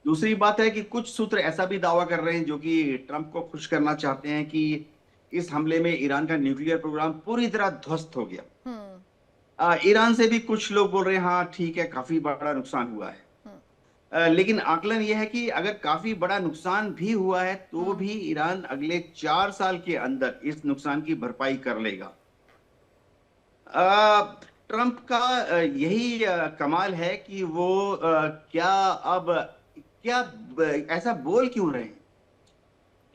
दूसरी बात है कि कुछ सूत्र ऐसा भी दावा कर रहे हैं जो कि ट्रंप को खुश करना चाहते हैं कि इस हमले में ईरान का न्यूक्लियर प्रोग्राम पूरी तरह ध्वस्त हो गया। ईरान से भी कुछ लोग बोल रहे हैं हाँ ठीक है, काफी बड़ा नुकसान हुआ है। लेकिन आकलन यह है कि अगर काफी बड़ा नुकसान भी हुआ है तो भी ईरान अगले 4 साल के अंदर इस नुकसान की भरपाई कर लेगा। ट्रंप का यही कमाल है कि वो क्या ऐसा बोल क्यों रहे हैं।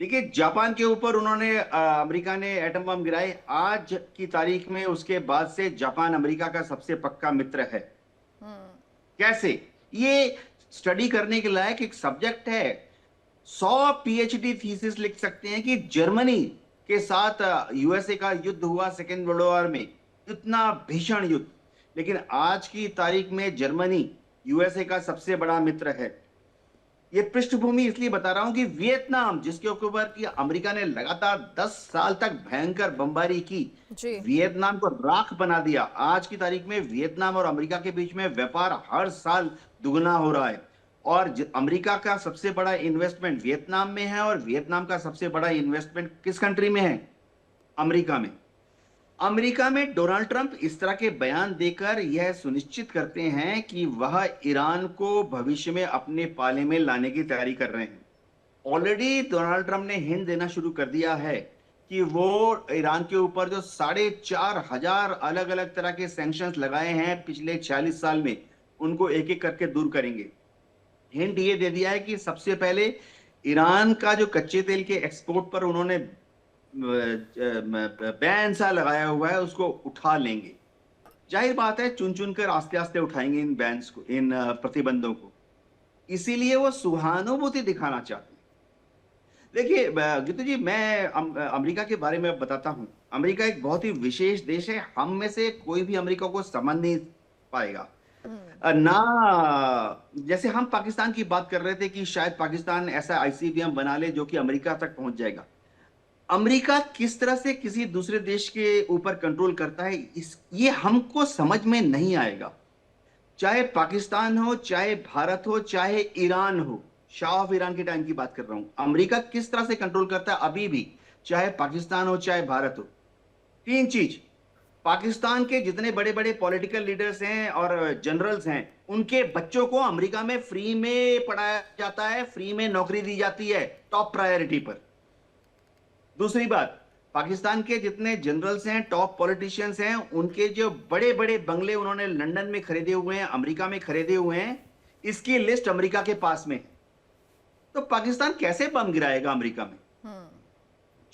देखिए, जापान के ऊपर अमेरिका ने एटम बम गिराए। आज की तारीख में उसके बाद से जापान अमेरिका का सबसे पक्का मित्र है। कैसे? ये स्टडी करने के लायक एक सब्जेक्ट है। 100 PhD थीसिस लिख सकते हैं कि जर्मनी के साथ यूएसए का युद्ध हुआ सेकेंड वर्ल्ड वॉर में, इतना भीषण युद्ध, लेकिन आज की तारीख में जर्मनी यूएसए का सबसे बड़ा मित्र है। ये पृष्ठभूमि इसलिए बता रहा हूं कि वियतनाम, जिसके ऊपर की अमेरिका ने लगातार 10 साल तक भयंकर बमबारी की, वियतनाम को राख बना दिया। आज की तारीख में वियतनाम और अमेरिका के बीच में व्यापार हर साल दुगना हो रहा है, और अमेरिका का सबसे बड़ा इन्वेस्टमेंट वियतनाम में है, और वियतनाम का सबसे बड़ा इन्वेस्टमेंट किस कंट्री में है? अमेरिका में। अमेरिका में डोनाल्ड ट्रंप इस तरह के बयान देकर यह सुनिश्चित करते हैं कि वह ईरान को भविष्य में अपने पाले में लाने की तैयारी कर रहे हैं। ऑलरेडी डोनाल्ड ट्रंप ने हिंट देना शुरू कर दिया है कि वो ईरान के ऊपर जो 4,500 अलग अलग तरह के सैंक्शंस लगाए हैं पिछले 46 साल में, उनको एक एक करके दूर करेंगे। हिंट ये दे दिया है कि सबसे पहले ईरान का जो कच्चे तेल के एक्सपोर्ट पर उन्होंने बैन सा लगाया हुआ है, उसको उठा लेंगे। जाहिर बात है, चुन चुन कर आस्ते आस्ते उठाएंगे इन बैन्स को, इन प्रतिबंधों को। इसीलिए वो सहानुभूति दिखाना चाहते हैं। देखिए गीतू जी, मैं अमेरिका के बारे में बताता हूं। अमेरिका एक बहुत ही विशेष देश है। हम में से कोई भी अमेरिका को समझ नहीं पाएगा ना। जैसे हम पाकिस्तान की बात कर रहे थे कि शायद पाकिस्तान ऐसा आईसीबीएम बना ले जो कि अमेरिका तक पहुंच जाएगा। अमेरिका किस तरह से किसी दूसरे देश के ऊपर कंट्रोल करता है, ये हमको समझ में नहीं आएगा। चाहे पाकिस्तान हो, चाहे भारत हो, चाहे ईरान हो, शाह ऑफ ईरान के टाइम की बात कर रहा हूं, अमेरिका किस तरह से कंट्रोल करता है अभी भी, चाहे पाकिस्तान हो चाहे भारत हो। तीन चीज, पाकिस्तान के जितने बड़े बड़े पॉलिटिकल लीडर्स हैं और जनरल्स हैं, उनके बच्चों को अमेरिका में फ्री में पढ़ाया जाता है, फ्री में नौकरी दी जाती है, टॉप प्रायोरिटी पर। दूसरी बात, पाकिस्तान के जितने जनरल्स हैं, टॉप पॉलिटिशियंस हैं, उनके जो बड़े बड़े बंगले उन्होंने लंदन में खरीदे हुए हैं, अमेरिका में खरीदे हुए हैं, इसकी लिस्ट अमेरिका के पास में है। तो पाकिस्तान कैसे बम गिराएगा अमेरिका में?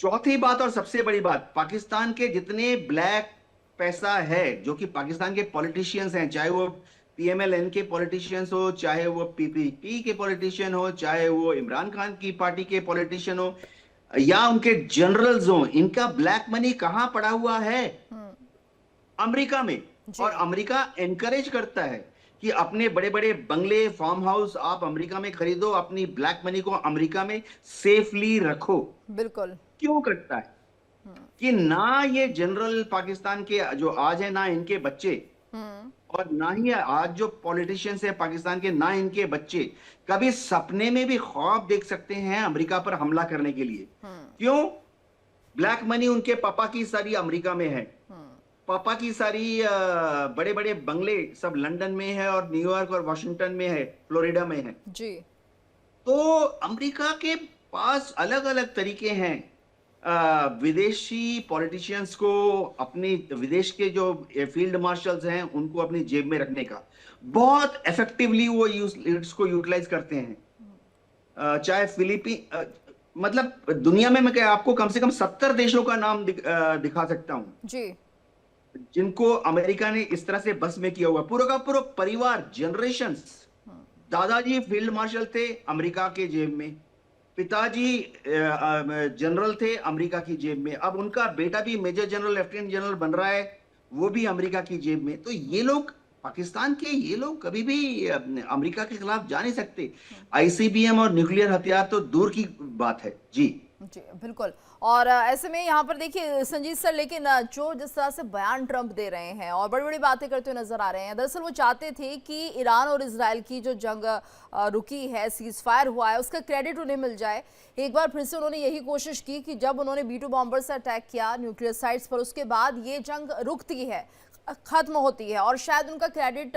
चौथी बात और सबसे बड़ी बात, पाकिस्तान के जितने ब्लैक पैसा है जो कि पाकिस्तान के पॉलिटिशियंस हैं, चाहे वो पीएमएलएन के पॉलिटिशियंस हो, चाहे वो पीपीपी के पॉलिटिशियन हो, चाहे वो इमरान खान की पार्टी के पॉलिटिशियन हो, या उनके जनरल्स हो, इनका ब्लैक मनी कहां पड़ा हुआ है? अमेरिका में। और अमेरिका एनकरेज करता है कि अपने बड़े बड़े बंगले, फार्म हाउस आप अमेरिका में खरीदो, अपनी ब्लैक मनी को अमेरिका में सेफली रखो। बिल्कुल। क्यों करता है? कि ना ये जनरल पाकिस्तान के जो आज है, ना इनके बच्चे, और ना ही आज जो पॉलिटिशियंस है पाकिस्तान के, ना इनके बच्चे कभी सपने में भी ख्वाब देख सकते हैं अमेरिका पर हमला करने के लिए। क्यों? ब्लैक मनी उनके पापा की सारी अमेरिका में है, पापा की सारी बड़े बड़े बंगले सब लंदन में है और न्यूयॉर्क और वाशिंगटन में है, फ्लोरिडा में है जी। तो अमेरिका के पास अलग अलग तरीके हैं विदेशी पॉलिटिशियंस को, अपनी विदेश के जो फील्ड मार्शल्स हैं उनको अपनी जेब में रखने का बहुत इफेक्टिवली वो इसको यूटिलाइज करते हैं। चाहे फिलीपीन, मतलब दुनिया में मैं आपको कम से कम 70 देशों का नाम दिखा सकता हूं जी, जिनको अमेरिका ने इस तरह से बस में किया हुआ। पूरा का पूरा परिवार, जनरेशंस, दादाजी फील्ड मार्शल थे अमेरिका के जेब में, पिताजी जनरल थे अमेरिका की जेब में, अब उनका बेटा भी मेजर जनरल, लेफ्टिनेंट जनरल बन रहा है, वो भी अमेरिका की जेब में। तो ये लोग, पाकिस्तान के ये लोग कभी भी अमेरिका के खिलाफ जा नहीं सकते। आईसीबीएम और न्यूक्लियर हथियार तो दूर की बात है। जी जी, बिल्कुल। और ऐसे में यहाँ पर देखिए संजीत सर, लेकिन जो जिस तरह से बयान ट्रंप दे रहे हैं और बड़ी बड़ी बातें करते हुए नजर आ रहे हैं, दरअसल वो चाहते थे कि ईरान और इजराइल की जो जंग रुकी है, सीज फायर हुआ है, उसका क्रेडिट उन्हें मिल जाए। एक बार फिर से उन्होंने यही कोशिश की कि जब उन्होंने B-2 बॉम्बर से अटैक किया न्यूक्लियर साइट्स पर, उसके बाद ये जंग रुकती है, खत्म होती है, और शायद उनका क्रेडिट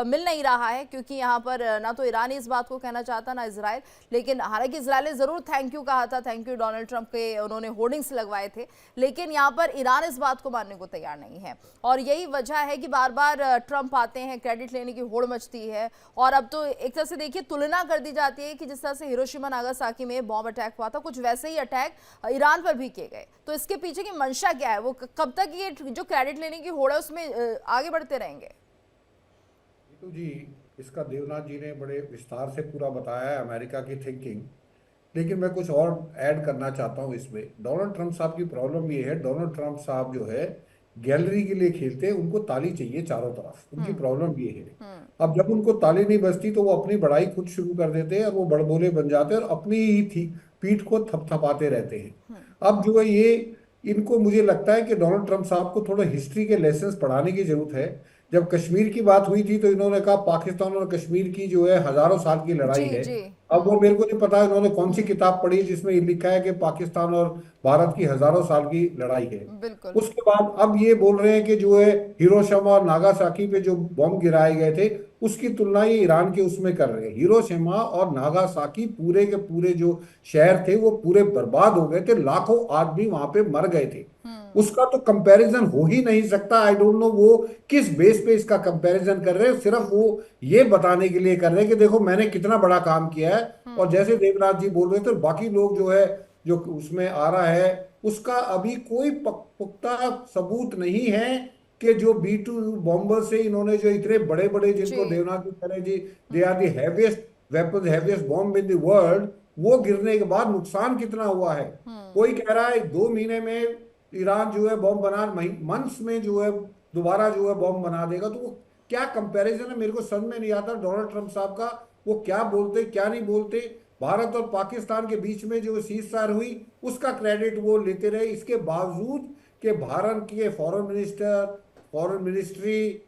मिल नहीं रहा है, क्योंकि यहाँ पर ना तो ईरान इस बात को कहना चाहता, ना इजराइल। लेकिन हालांकि इजराइल ने जरूर थैंक यू कहा था, थैंक यू डोनाल्ड ट्रंप के, उन्होंने होर्डिंग्स लगवाए थे, लेकिन यहाँ पर ईरान इस बात को मानने को तैयार नहीं है। और यही वजह है कि बार बार ट्रंप आते हैं, क्रेडिट लेने की होड़ मचती है। और अब तो एक तरह से देखिए तुलना कर दी जाती है कि जिस तरह से हिरोशिमा नागासाकी में बॉम्ब अटैक हुआ था, कुछ वैसे ही अटैक ईरान पर भी किए गए। तो इसके पीछे की मंशा क्या है? वो कब तक ये जो क्रेडिट लेने की होड़ है उसमें आगे बढ़ते रहेंगे? तो जी, इसका देवनाथ जी ने बड़े विस्तार से पूरा बताया है अमेरिका की थिंकिंग, लेकिन मैं कुछ और ऐड करना चाहता हूँ इसमें। डोनाल्ड ट्रंप साहब की प्रॉब्लम ये है, डोनाल्ड ट्रंप साहब जो है गैलरी के लिए खेलते हैं, उनको ताली चाहिए चारों तरफ, उनकी प्रॉब्लम ये है। अब जब उनको ताली नहीं बजती तो वो अपनी बड़ाई खुद शुरू कर देते हैं और वो बड़बोले बन जाते हैं और अपनी ही पीठ को थपथपाते रहते हैं। अब जो है ये, इनको मुझे लगता है कि डोनाल्ड ट्रंप साहब को थोड़ा हिस्ट्री के लेसन्स पढ़ाने की जरूरत है। जब कश्मीर की बात हुई थी तो इन्होंने कहा पाकिस्तान और कश्मीर की जो है हजारों साल की लड़ाई है। अब वो मेरे को नहीं पता इन्होंने कौन सी किताब पढ़ी जिसमें ये लिखा है कि पाकिस्तान और भारत की हजारों साल की लड़ाई है। उसके बाद अब ये बोल रहे हैं कि जो है हिरोशिमा और नागासाकी पे जो बॉम्ब गिराए गए थे उसकी तुलना ये ईरान के उसमें कर रहे हैं। हिरोशिमा और नागासाकी पूरे के पूरे जो शहर थे वो पूरे बर्बाद हो गए थे, लाखों आदमी वहां पे मर गए थे। उसका तो कंपैरिजन हो ही नहीं सकता। आई डोंट नो वो किस बेस पे इसका कंपैरिजन कर रहे हैं, सिर्फ वो ये बताने के लिए कर रहे हैं कि देखो मैंने कितना बड़ा काम किया है। और जैसे देवनाथ जी बोल रहे थे, बाकी लोग जो है जो उसमें आ रहा है उसका अभी कोई पुख्ता सबूत नहीं है कि जो B-2 बॉम्बर से इन्होंने जो इतने बड़े बड़े, जिनको देवनाथ जी कह रहे ji they are the heaviest weapon, heaviest bomb in the world, वो गिरने के बाद नुकसान कितना हुआ है। कोई कह रहा है 2 महीने में ईरान जो है बॉम्ब बना, मंथ्स में जो है दोबारा जो है बॉम्ब बना देगा। तो वो क्या कंपैरिजन है, मेरे को समझ में नहीं आता डोनाल्ड ट्रंप साहब का, वो क्या बोलते क्या नहीं बोलते। भारत और पाकिस्तान के बीच में जो सीज फायर हुई उसका क्रेडिट वो लेते रहे, इसके बावजूद कि भारत के foreign minister, foreign ministry,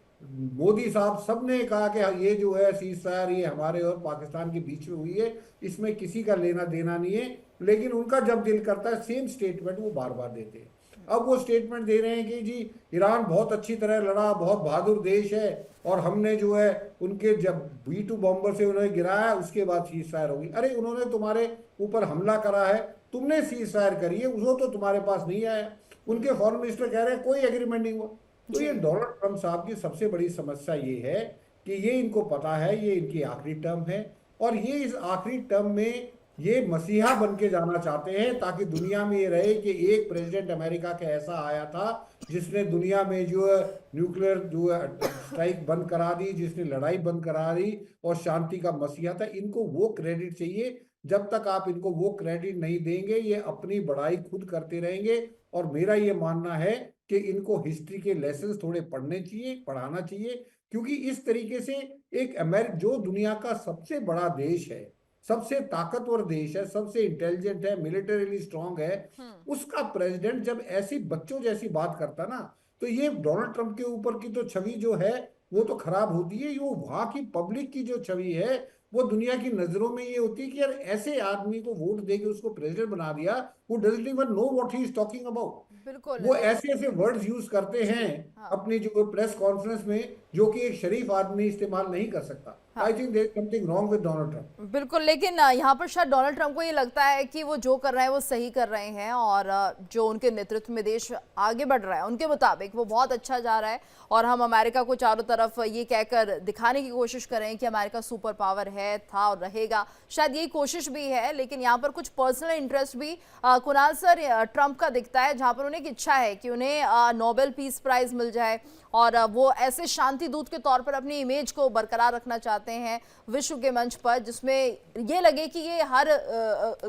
Modi साहब सब ने कहा कि ये जो है सीज फायर ये हमारे और पाकिस्तान के बीच में हुई है, इसमें किसी का लेना देना नहीं है। लेकिन उनका जब दिल करता है सेम स्टेटमेंट वो बार बार देते हैं। अब वो स्टेटमेंट दे रहे हैं कि जी ईरान बहुत अच्छी तरह लड़ा, बहुत बहादुर देश है, और हमने जो है उनके जब B-2 बॉम्बर से उन्हें गिराया उसके बाद सीज फायर होगी। अरे उन्होंने तुम्हारे ऊपर हमला करा है, तुमने सीज फायर करी है, वो तो तुम्हारे पास नहीं आया। उनके फॉरेन मिनिस्टर कह रहे हैं कोई एग्रीमेंट नहीं हुआ। तो ये डोनाल्ड ट्रंप साहब की सबसे बड़ी समस्या ये है कि ये इनको पता है ये इनकी आखिरी टर्म है, और ये इस आखिरी टर्म में ये मसीहा बन के जाना चाहते हैं ताकि दुनिया में ये रहे कि एक प्रेसिडेंट अमेरिका का ऐसा आया था जिसने दुनिया में जो है न्यूक्लियर जो है स्ट्राइक बंद करा दी, जिसने लड़ाई बंद करा दी और शांति का मसीहा था। इनको वो क्रेडिट चाहिए। जब तक आप इनको वो क्रेडिट नहीं देंगे ये अपनी बड़ाई खुद करते रहेंगे। और मेरा ये मानना है कि इनको हिस्ट्री के लेसन थोड़े पढ़ने चाहिए, पढ़ाना चाहिए, क्योंकि इस तरीके से एक अमेरिका जो दुनिया का सबसे बड़ा देश है, सबसे ताकतवर देश है, सबसे इंटेलिजेंट है, मिलिटरीली स्ट्रांग है, उसका प्रेसिडेंट जब ऐसी बच्चों जैसी बात करता ना, तो ये डोनाल्ड ट्रंप के ऊपर की तो छवि जो है वो तो खराब होती है। वो वहां की पब्लिक की जो छवि है वो दुनिया की नजरों में ये होती है कि यार ऐसे आदमी को वोट देके उसको प्रेसिडेंट बना दिया, वो doesn't even know what he is talking about. बिल्कुल। वो ऐसे ऐसे वर्ड्स यूज करते हैं हाँ। अपनी जो प्रेस कॉन्फ्रेंस में जो कि एक शरीफ आदमी इस्तेमाल नहीं कर सकता। I think there is something wrong with Donald Trump. बिल्कुल, लेकिन यहाँ पर शायद डोनाल्ड ट्रंप को ये लगता है कि वो जो कर रहे हैं वो सही कर रहे हैं, और जो उनके नेतृत्व में देश आगे बढ़ रहा है उनके मुताबिक वो बहुत अच्छा जा रहा है, और हम अमेरिका को चारों तरफ ये कहकर दिखाने की कोशिश करें कि अमेरिका सुपर पावर है, था और रहेगा। शायद यही कोशिश भी है, लेकिन यहाँ पर कुछ पर्सनल इंटरेस्ट भी कुणाल सर ट्रंप का दिखता है, जहाँ पर उन्हें एक इच्छा है कि उन्हें नोबेल पीस प्राइज मिल जाए, और वो ऐसे शांति दूत के तौर पर अपनी इमेज को बरकरार रखना चाहते हैं विश्व के मंच पर, जिसमें ये लगे कि ये हर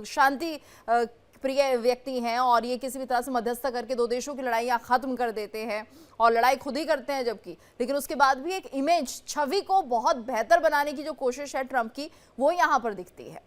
शांति प्रिय व्यक्ति हैं और ये किसी भी तरह से मध्यस्थता करके दो देशों की लड़ाइयाँ खत्म कर देते हैं, और लड़ाई खुद ही करते हैं जबकि, लेकिन उसके बाद भी एक इमेज, छवि को बहुत बेहतर बनाने की जो कोशिश है ट्रंप की, वो यहाँ पर दिखती है।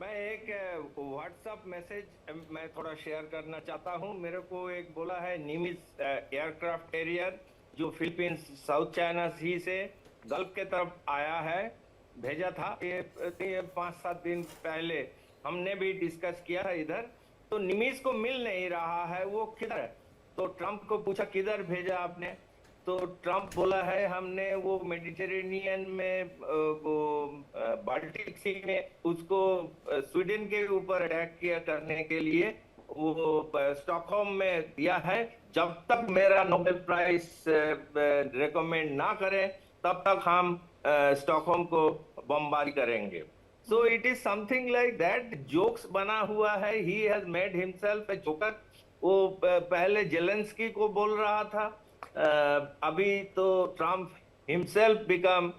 मैं एक व्हाट्सएप मैसेज मैं थोड़ा शेयर करना चाहता हूं। मेरे को एक बोला है निमित्ज एयरक्राफ्ट कैरियर जो फिलीपींस साउथ चाइना सी से गल्फ के तरफ आया है, भेजा था ये 5-7 दिन पहले। हमने भी डिस्कस किया है इधर। तो निमित्ज को मिल नहीं रहा है, वो किधर है? तो ट्रंप को पूछा किधर भेजा आपने, तो ट्रंप बोला है हमने वो मेडिटेरेनियन में वो बाल्टिक सी में उसको स्वीडन के ऊपर अटैक किया करने के लिए वो स्टॉकहोम में दिया है। जब तक मेरा नोबेल प्राइज रिकमेंड ना करें तब तक हम स्टॉकहोम को बमबारी करेंगे। So it is something like that, jokes बना हुआ है। He has made himself A joker. वो पहले जेलेंस्की को बोल रहा था, अभी तो ट्रंप हिमसेल्फ बिकम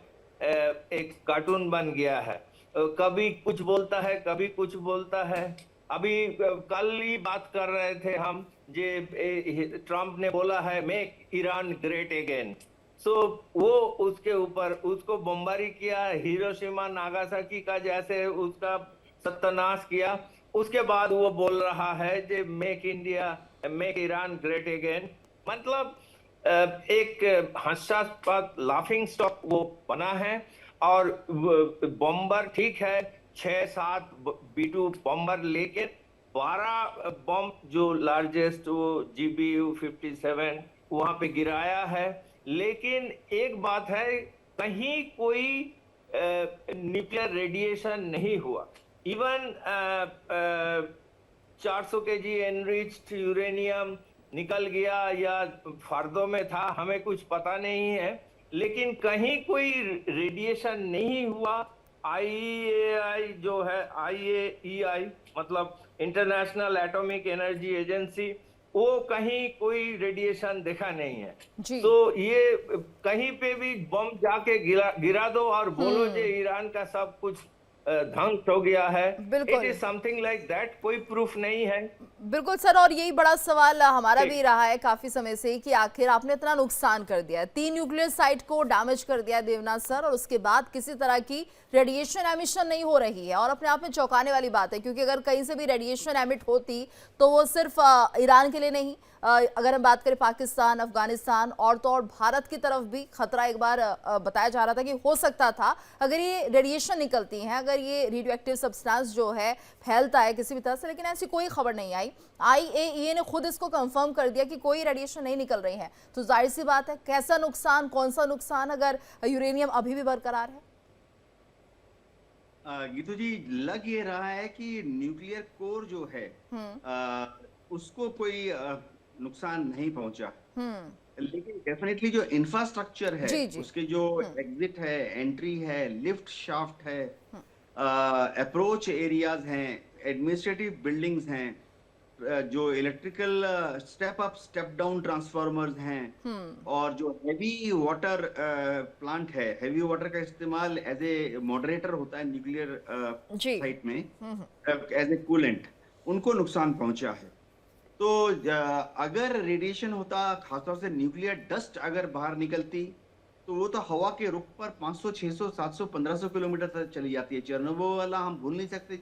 एक कार्टून बन गया है। कभी कुछ बोलता है, कभी कुछ बोलता है। अभी कल ही बात कर रहे थे हम, जे ट्रंप ने बोला है मेक ईरान ग्रेट अगेन। सो वो उसके ऊपर उसको बमबारी किया, हिरोशिमा नागासाकी का जैसे उसका सत्यानाश किया। उसके बाद वो बोल रहा है जे make India, make Iran great again. मतलब एक हास्यास्पद लाफिंग स्टॉक वो बना है। और बॉम्बर ठीक है, 6-7 B-2 बॉम्बर लेके 12 बॉम्ब जो लार्जेस्ट वो GBU-57 वहां पे गिराया है। लेकिन एक बात है, कहीं कोई न्यूक्लियर रेडिएशन नहीं हुआ। इवन 400 kg एनरिच्ड यूरेनियम निकल गया या फार्दों में था, हमें कुछ पता नहीं है, लेकिन कहीं कोई रेडिएशन नहीं हुआ। IAEI जो है, IAEI मतलब इंटरनेशनल एटॉमिक एनर्जी एजेंसी, वो कहीं कोई रेडिएशन देखा नहीं है। तो ये कहीं पे भी बम जाके गिरा दो और बोलो जे ईरान का सब कुछ ध्वंस हो गया है, बिल्कुल। It is something like that, कोई प्रूफ नहीं है। बिल्कुल सर, और यही बड़ा सवाल हमारा भी रहा है काफी समय से कि आखिर आपने इतना नुकसान कर दिया है, 3 न्यूक्लियर साइट को डैमेज कर दिया है देवनाथ सर, और उसके बाद किसी तरह की रेडिएशन एमिशन नहीं हो रही है। और अपने आप में चौंकाने वाली बात है, क्योंकि अगर कहीं से भी रेडिएशन एमिट होती तो वो सिर्फ ईरान के लिए नहीं, अगर हम बात करें पाकिस्तान, अफगानिस्तान और तो और भारत की तरफ भी खतरा एक बार बताया जा रहा था कि हो सकता था अगर ये रेडिएशन निकलती हैं, अगर ये रेडियो एक्टिव सब्सटेंस जो है फैलता है किसी भी तरह से, लेकिन ऐसी कोई खबर नहीं आई। IAEA ने खुद इसको कंफर्म कर दिया कि कोई रेडिएशन नहीं निकल रही है। तो जाहिर सी बात है, कैसा नुकसान, कौन सा नुकसान अगर यूरेनियम अभी भी बरकरार है? गीतू जी, लग ये रहा है कि न्यूक्लियर कोर जो है उसको कोई नुकसान नहीं पहुंचा, लेकिन डेफिनेटली जो इंफ्रास्ट्रक्चर है, जी, जी। उसके जो एग्जिट है, एंट्री है, लिफ्ट शाफ्ट है, अप्रोच एरियाज हैं, एडमिनिस्ट्रेटिव बिल्डिंग्स हैं, जो electrical step up step down transformers हैं, और जो हेवी वाटर प्लांट है, हेवी वाटर का इस्तेमाल एज ए मॉडरेटर होता है न्यूक्लियर जी। साइट में, एज ए कूलेंट, उनको नुकसान पहुंचा है। तो अगर रेडिएशन होता, खासतौर से न्यूक्लियर डस्ट अगर बाहर निकलती, तो वो तो हवा के रुख पर 500, 600, 700, 1500 किलोमीटर तक चली जाती है। चेरनोबिल वाला हम भूल नहीं सकते।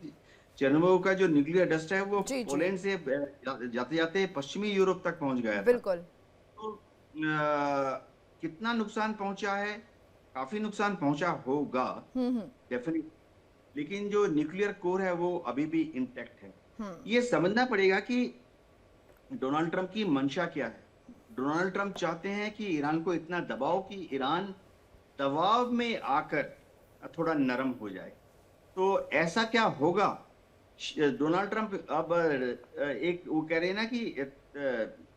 चेरनोबिल का जो न्यूक्लियर डस्ट है वो जी, जी। पोलैंड से जाते जाते पश्चिमी यूरोप तक पहुंच गया था। बिल्कुल। तो कितना नुकसान पहुंचा है? काफी नुकसान पहुंचा होगा डेफिनेटली, लेकिन जो न्यूक्लियर कोर है वो अभी भी इंटैक्ट है। ये समझना पड़ेगा कि डोनाल्ड ट्रंप की मंशा क्या है। डोनाल्ड ट्रंप चाहते हैं कि ईरान को इतना दबाओ कि ईरान दबाव में आकर थोड़ा नरम हो जाए। तो ऐसा क्या होगा? डोनाल्ड ट्रंप अब एक वो कह रहे हैं ना कि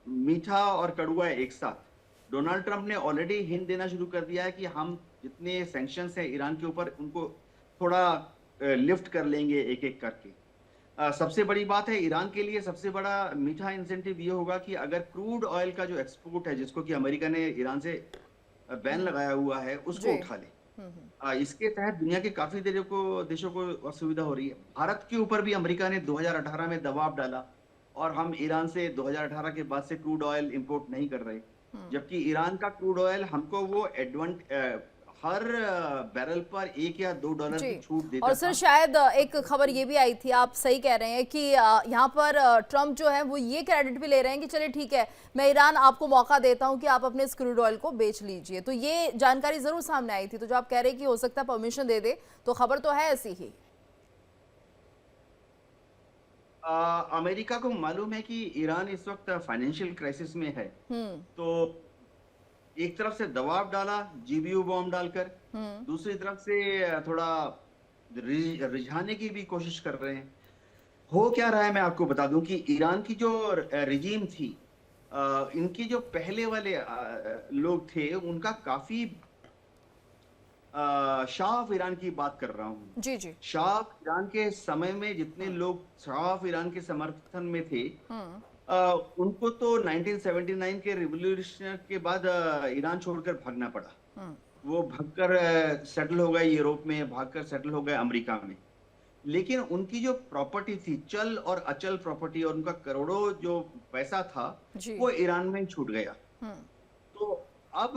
मीठा और कड़वा एक साथ। डोनाल्ड ट्रंप ने ऑलरेडी हिंट देना शुरू कर दिया है कि हम जितने सैंक्शंस हैं ईरान के ऊपर, उनको थोड़ा लिफ्ट कर लेंगे एक एक करके। सबसे बड़ी बात है, ईरान के लिए सबसे बड़ा मीठा इंसेंटिव ये होगा कि अगर क्रूड ऑयल का जो एक्सपोर्ट है, जिसको कि अमेरिका ने ईरान से बैन लगाया हुआ है, उसको उठा ले। इसके तहत दुनिया के काफी देशों को असुविधा हो रही है। भारत के ऊपर भी अमेरिका ने 2018 में दबाव डाला, और हम ईरान से 2018 के बाद से क्रूड ऑयल इंपोर्ट नहीं कर रहे, जबकि ईरान का क्रूड ऑयल हमको वो हर बैरल पर $1 या $2 की छूट देता और सर था। शायद एक खबर ये भी आई थी, आप सही कह रहे हैं कि यहाँ पर ट्रम्प जो है वो ये क्रेडिट भी ले रहे हैं कि चलिए ठीक है, मैं ईरान आपको मौका देता हूँ कि आप अपने इस क्रूड ऑयल को बेच लीजिए। तो ये जानकारी जरूर सामने आई थी। तो जो आप कह रहे हैं कि हो सकता है परमिशन दे दे, तो खबर तो है ऐसी ही। अमेरिका को मालूम है कि ईरान इस वक्त फाइनेंशियल क्राइसिस में है, तो एक तरफ से दबाव डाला GBU बॉम्ब डालकर, दूसरी तरफ से थोड़ा रिझाने की भी कोशिश कर रहे हैं। हो क्या रहा है मैं आपको बता दूं कि ईरान की जो रिजीम थी, इनकी जो पहले वाले लोग थे, उनका काफी शाह ऑफ ईरान की बात कर रहा हूँ। जी जी। शाह ऑफ ईरान के समय में जितने लोग शाह ऑफ ईरान के समर्थन में थे, उनको तो 1979 के रिवॉल्यूशन के बाद ईरान छोड़कर भागना पड़ा। वो भागकर सेटल हो गए यूरोप में, भागकर सेटल हो गए अमेरिका में। लेकिन उनकी जो प्रॉपर्टी थी, चल और अचल प्रॉपर्टी, और उनका करोड़ों जो पैसा था, वो ईरान में छूट गया। तो अब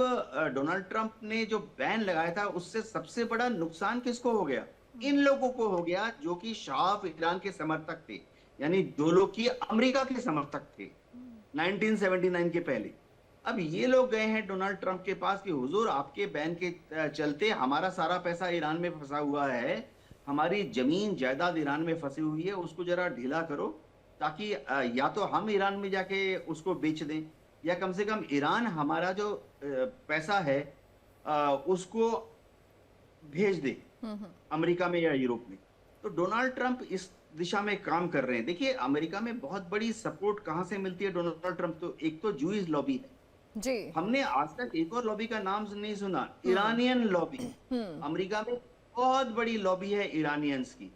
डोनाल्ड ट्रंप ने जो बैन लगाया था, उससे सबसे बड़ा नुकसान किसको हो गया? इन लोगों को हो गया जो कि शाह ऑफ ईरान के समर्थक थे, यानी जो लोग की अमेरिका के समर्थक थे 1979 के पहले। अब ये लोग गए हैं डोनाल्ड ट्रंप के पास कि हुजूर, आपके बैन के चलते हमारा सारा पैसा ईरान में फंसा हुआ है, हमारी जमीन जायदाद ईरान में फंसी हुई है, उसको जरा ढीला करो, ताकि या तो हम ईरान में जाके उसको बेच दें, या कम से कम ईरान हमारा जो पैसा है उसको भेज दे अमेरिका में या यूरोप में। तो डोनाल्ड ट्रंप इस दिशा में काम कर रहे हैं। देखिए, अमेरिका में बहुत बड़ी सपोर्ट कहां से मिलती है डोनाल्ड ट्रंप? तो एक तो जूइश लॉबी है जी। हमने आज तक एक और लॉबी का नाम नहीं सुना, ईरानियन लॉबी। अमेरिका में बहुत बड़ी लॉबी है ईरानियंस की।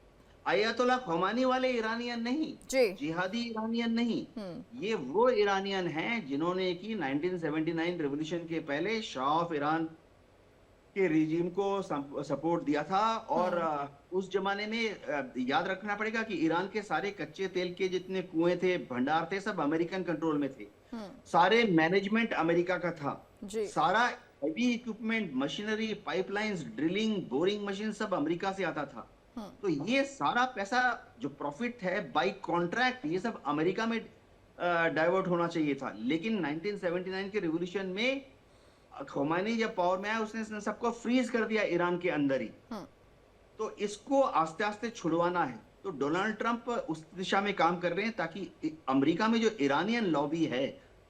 अयतोल्ला ख़ुमैनी वाले ईरानियन नहीं, जिहादी ईरानियन नहीं, ये वो ईरानियन हैं जिन्होंने कि 1979 रिवॉल्यूशन के पहले शाह ऑफ ईरान के रिजीम को सपोर्ट दिया था। और उस जमाने में याद रखना पड़ेगा कि ईरान के सारे कच्चे तेल के जितने कुएं थे, भंडार थे, सब अमेरिकन कंट्रोल में थे। सारे मैनेजमेंट अमेरिका का था। जी। सारा heavy equipment, machinery, pipelines, drilling, boring machine सब अमेरिका से आता था। तो ये सारा पैसा जो प्रॉफिट है बाय कॉन्ट्रैक्ट, ये सब अमेरिका में डाइवर्ट होना चाहिए था। लेकिन 1979 के रिवॉल्यूशन में खोमेनी जब पावर में आया, उसने सबको फ्रीज कर दिया ईरान के अंदर ही। तो इसको आस्ते आस्ते छुड़वाना है। तो डोनाल्ड ट्रंप उस दिशा में काम कर रहे हैं ताकि अमेरिका में जो ईरानियन लॉबी है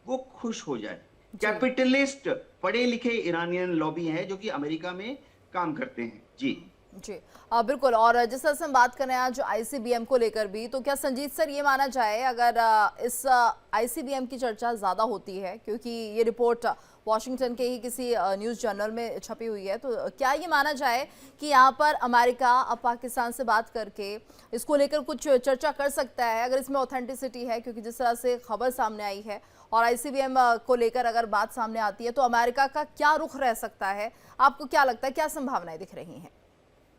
वो खुश हो जाए। कैपिटलिस्ट पढ़े लिखे ईरानियन लॉबी है जो कि अमेरिका में काम करते हैं। जी जी बिल्कुल। और जिस तरह से हम बात कर रहे हैं आज आईसीबीएम को लेकर भी, तो क्या संजीत सर ये माना जाए, अगर इस आईसीबीएम की चर्चा ज़्यादा होती है, क्योंकि ये रिपोर्ट वॉशिंगटन के ही किसी न्यूज़ जर्नल में छपी हुई है, तो क्या ये माना जाए कि यहाँ पर अमेरिका अब पाकिस्तान से बात करके इसको लेकर कुछ चर्चा कर सकता है, अगर इसमें ऑथेंटिसिटी है? क्योंकि जिस तरह से खबर सामने आई है और आईसीबीएम को लेकर अगर बात सामने आती है, तो अमेरिका का क्या रुख रह सकता है? आपको क्या लगता है, क्या संभावनाएं दिख रही हैं?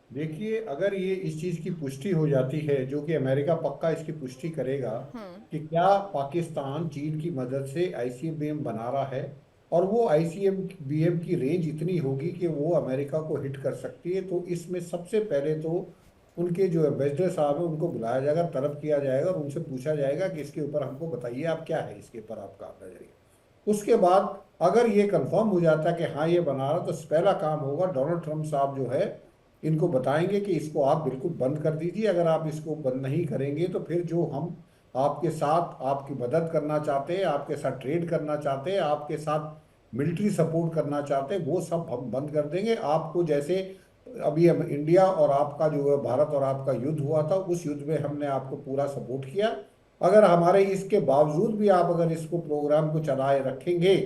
देखिए, अगर ये इस चीज की पुष्टि हो जाती है, जो कि अमेरिका पक्का इसकी पुष्टि करेगा कि क्या पाकिस्तान चीन की मदद से आईसीबीएम बना रहा है और वो आईसीबीएम की रेंज इतनी होगी कि वो अमेरिका को हिट कर सकती है, तो इसमें सबसे पहले तो उनके जो एम्बेसडर साहब है उनको बुलाया जाएगा, तलब किया जाएगा और उनसे पूछा जाएगा कि इसके ऊपर हमको बताइए, आप क्या है इसके ऊपर आपका नजरिया। उसके बाद अगर ये कंफर्म हो जाता है कि हाँ ये बना रहा, तो पहला काम होगा, डोनाल्ड ट्रंप साहब जो है इनको बताएंगे कि इसको आप बिल्कुल बंद कर दीजिए। अगर आप इसको बंद नहीं करेंगे तो फिर जो हम आपके साथ आपकी मदद करना चाहते हैं, आपके साथ ट्रेड करना चाहते हैं, आपके साथ मिलिट्री सपोर्ट करना चाहते हैं, वो सब हम बंद कर देंगे। आपको जैसे अभी हम इंडिया और आपका जो है भारत और आपका युद्ध हुआ था, उस युद्ध में हमने आपको पूरा सपोर्ट किया। अगर हमारे इसके बावजूद भी आप अगर इसको प्रोग्राम को चलाए रखेंगे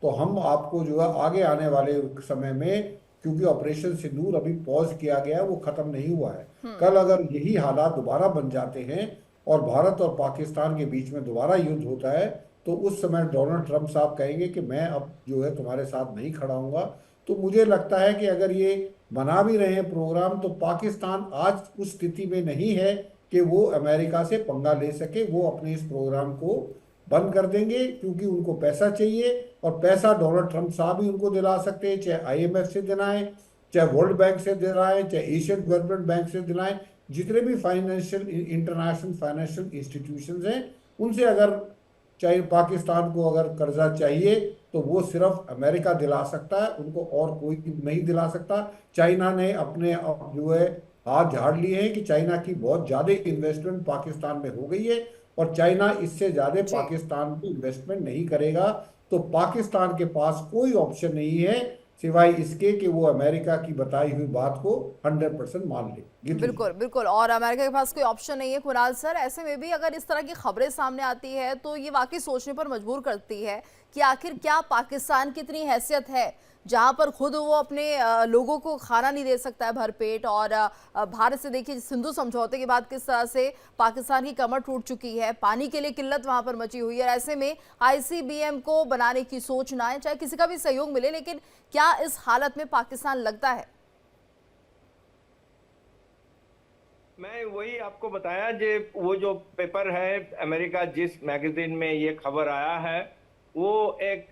तो हम आपको जो है आगे आने वाले समय में, क्योंकि ऑपरेशन सिंदूर अभी पॉज किया गया है, वो खत्म नहीं हुआ है, कल अगर यही हालात दोबारा बन जाते हैं और भारत और पाकिस्तान के बीच में दोबारा युद्ध होता है, तो उस समय डोनाल्ड ट्रंप साहब कहेंगे कि मैं अब जो है तुम्हारे साथ नहीं खड़ा हूंगा। तो मुझे लगता है कि अगर ये बना भी रहे हैं प्रोग्राम, तो पाकिस्तान आज उस स्थिति में नहीं है कि वो अमेरिका से पंगा ले सके। वो अपने इस प्रोग्राम को बंद कर देंगे, क्योंकि उनको पैसा चाहिए और पैसा डोनाल्ड ट्रंप साहब ही उनको दिला सकते हैं, चाहे आईएमएफ से दिलाएं, चाहे वर्ल्ड बैंक से दिलाएं, चाहे एशियन डेवलपमेंट बैंक से दिलाएं। जितने भी फाइनेंशियल इंटरनेशनल फाइनेंशियल इंस्टीट्यूशंस हैं, उनसे अगर चाहे पाकिस्तान को अगर कर्जा चाहिए तो वो सिर्फ अमेरिका दिला सकता है, उनको और कोई नहीं दिला सकता। चाइना ने अपने जो है हाथ झाड़ लिए हैं कि चाइना की बहुत ज्यादा इन्वेस्टमेंट पाकिस्तान में हो गई है और चाइना इससे ज्यादा पाकिस्तान की इन्वेस्टमेंट नहीं करेगा। तो पाकिस्तान के पास कोई ऑप्शन नहीं है सिवाय इसके कि वो अमेरिका की बताई हुई बात को 100% मान ले। बिल्कुल बिल्कुल। और अमेरिका के पास कोई ऑप्शन नहीं है कुणाल सर। ऐसे में भी अगर इस तरह की खबरें सामने आती है तो ये वाकई सोचने पर मजबूर करती है कि आखिर क्या पाकिस्तान की इतनी हैसियत है जहां पर खुद वो अपने लोगों को खाना नहीं दे सकता है भरपेट, और भारत से देखिए सिंधु समझौते के बाद किस तरह से पाकिस्तान की कमर टूट चुकी है, पानी के लिए किल्लत वहां पर मची हुई है। ऐसे में आईसीबीएम को बनाने की सोच ना है, चाहे किसी का भी सहयोग मिले, लेकिन क्या इस हालत में पाकिस्तान लगता है? मैं वही आपको बताया, वो जो पेपर है अमेरिका, जिस मैगजीन में ये खबर आया है, वो एक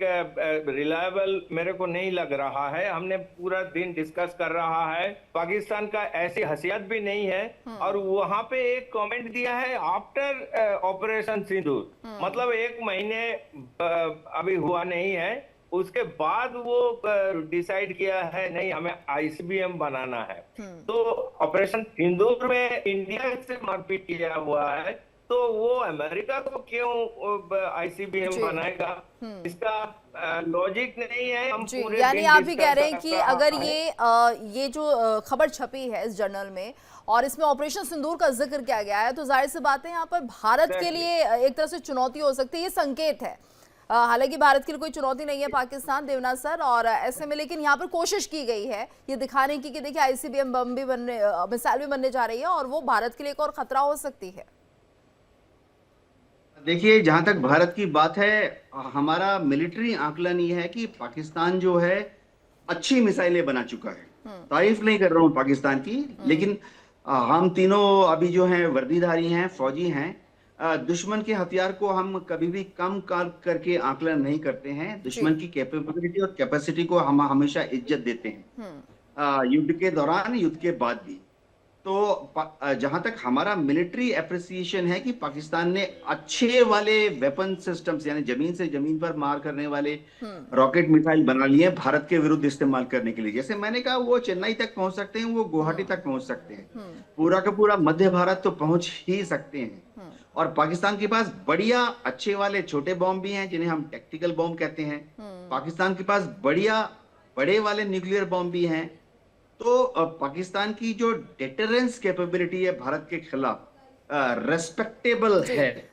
रिलायबल मेरे को नहीं लग रहा है। हमने पूरा दिन डिस्कस कर रहा है, पाकिस्तान का ऐसी हैसियत भी नहीं है। और वहां पे एक कमेंट दिया है आफ्टर ऑपरेशन सिंदूर, मतलब 1 महीने अभी हुआ नहीं है, उसके बाद वो डिसाइड किया है नहीं हमें आईसीबीएम बनाना है। तो ऑपरेशन सिंदूर में इंडिया से मारपीट किया हुआ है, तो वो अमेरिका को क्यों आईसीबीएम बनाएगा? इसका लॉजिक नहीं है। हम पूरे यानी दिन आप भी कह रहे हैं डिस्कस कि कर अगर रहा ये जो खबर छपी है इस जर्नल में और इसमें ऑपरेशन सिंदूर का जिक्र किया गया है, तो जाहिर सी बात है यहाँ पर भारत के लिए एक तरह से चुनौती हो सकती है, ये संकेत है। हालांकि भारत के लिए कोई चुनौती नहीं है पाकिस्तान, देवनाथ सर, और ऐसे में लेकिन यहाँ पर कोशिश की गई है ये दिखाने की कि देखिए आईसीबीएम बम भी बनने, मिसाइल भी बनने जा रही है और वो भारत के लिए एक और खतरा हो सकती है। देखिए, जहां तक भारत की बात है, हमारा मिलिट्री आकलन ये है कि पाकिस्तान जो है अच्छी मिसाइलें बना चुका है। तारीफ नहीं कर रहा हूं पाकिस्तान की, लेकिन हम तीनों अभी जो हैं वर्दीधारी हैं, फौजी हैं। दुश्मन के हथियार को हम कभी भी कम करके आकलन नहीं करते हैं। दुश्मन की कैपेबिलिटी और कैपेसिटी को हम हमेशा इज्जत देते हैं, युद्ध के दौरान, युद्ध के बाद भी। तो जहां तक हमारा मिलिट्री एप्रिसिएशन है कि पाकिस्तान ने अच्छे वाले वेपन सिस्टम्स, यानी जमीन से जमीन पर मार करने वाले रॉकेट मिसाइल बना लिए भारत के विरुद्ध इस्तेमाल करने के लिए। जैसे मैंने कहा, वो चेन्नई तक पहुंच सकते हैं, वो गुवाहाटी तक पहुंच सकते हैं, पूरा का पूरा मध्य भारत तो पहुंच ही सकते हैं। और पाकिस्तान के पास बढ़िया अच्छे वाले छोटे बॉम्ब भी हैं, जिन्हें हम टैक्टिकल बॉम्ब कहते हैं। पाकिस्तान के पास बढ़िया बड़े वाले न्यूक्लियर बॉम्ब भी हैं। तो पाकिस्तान की जो डेटरेंस कैपेबिलिटी है भारत के खिलाफ रेस्पेक्टेबल है।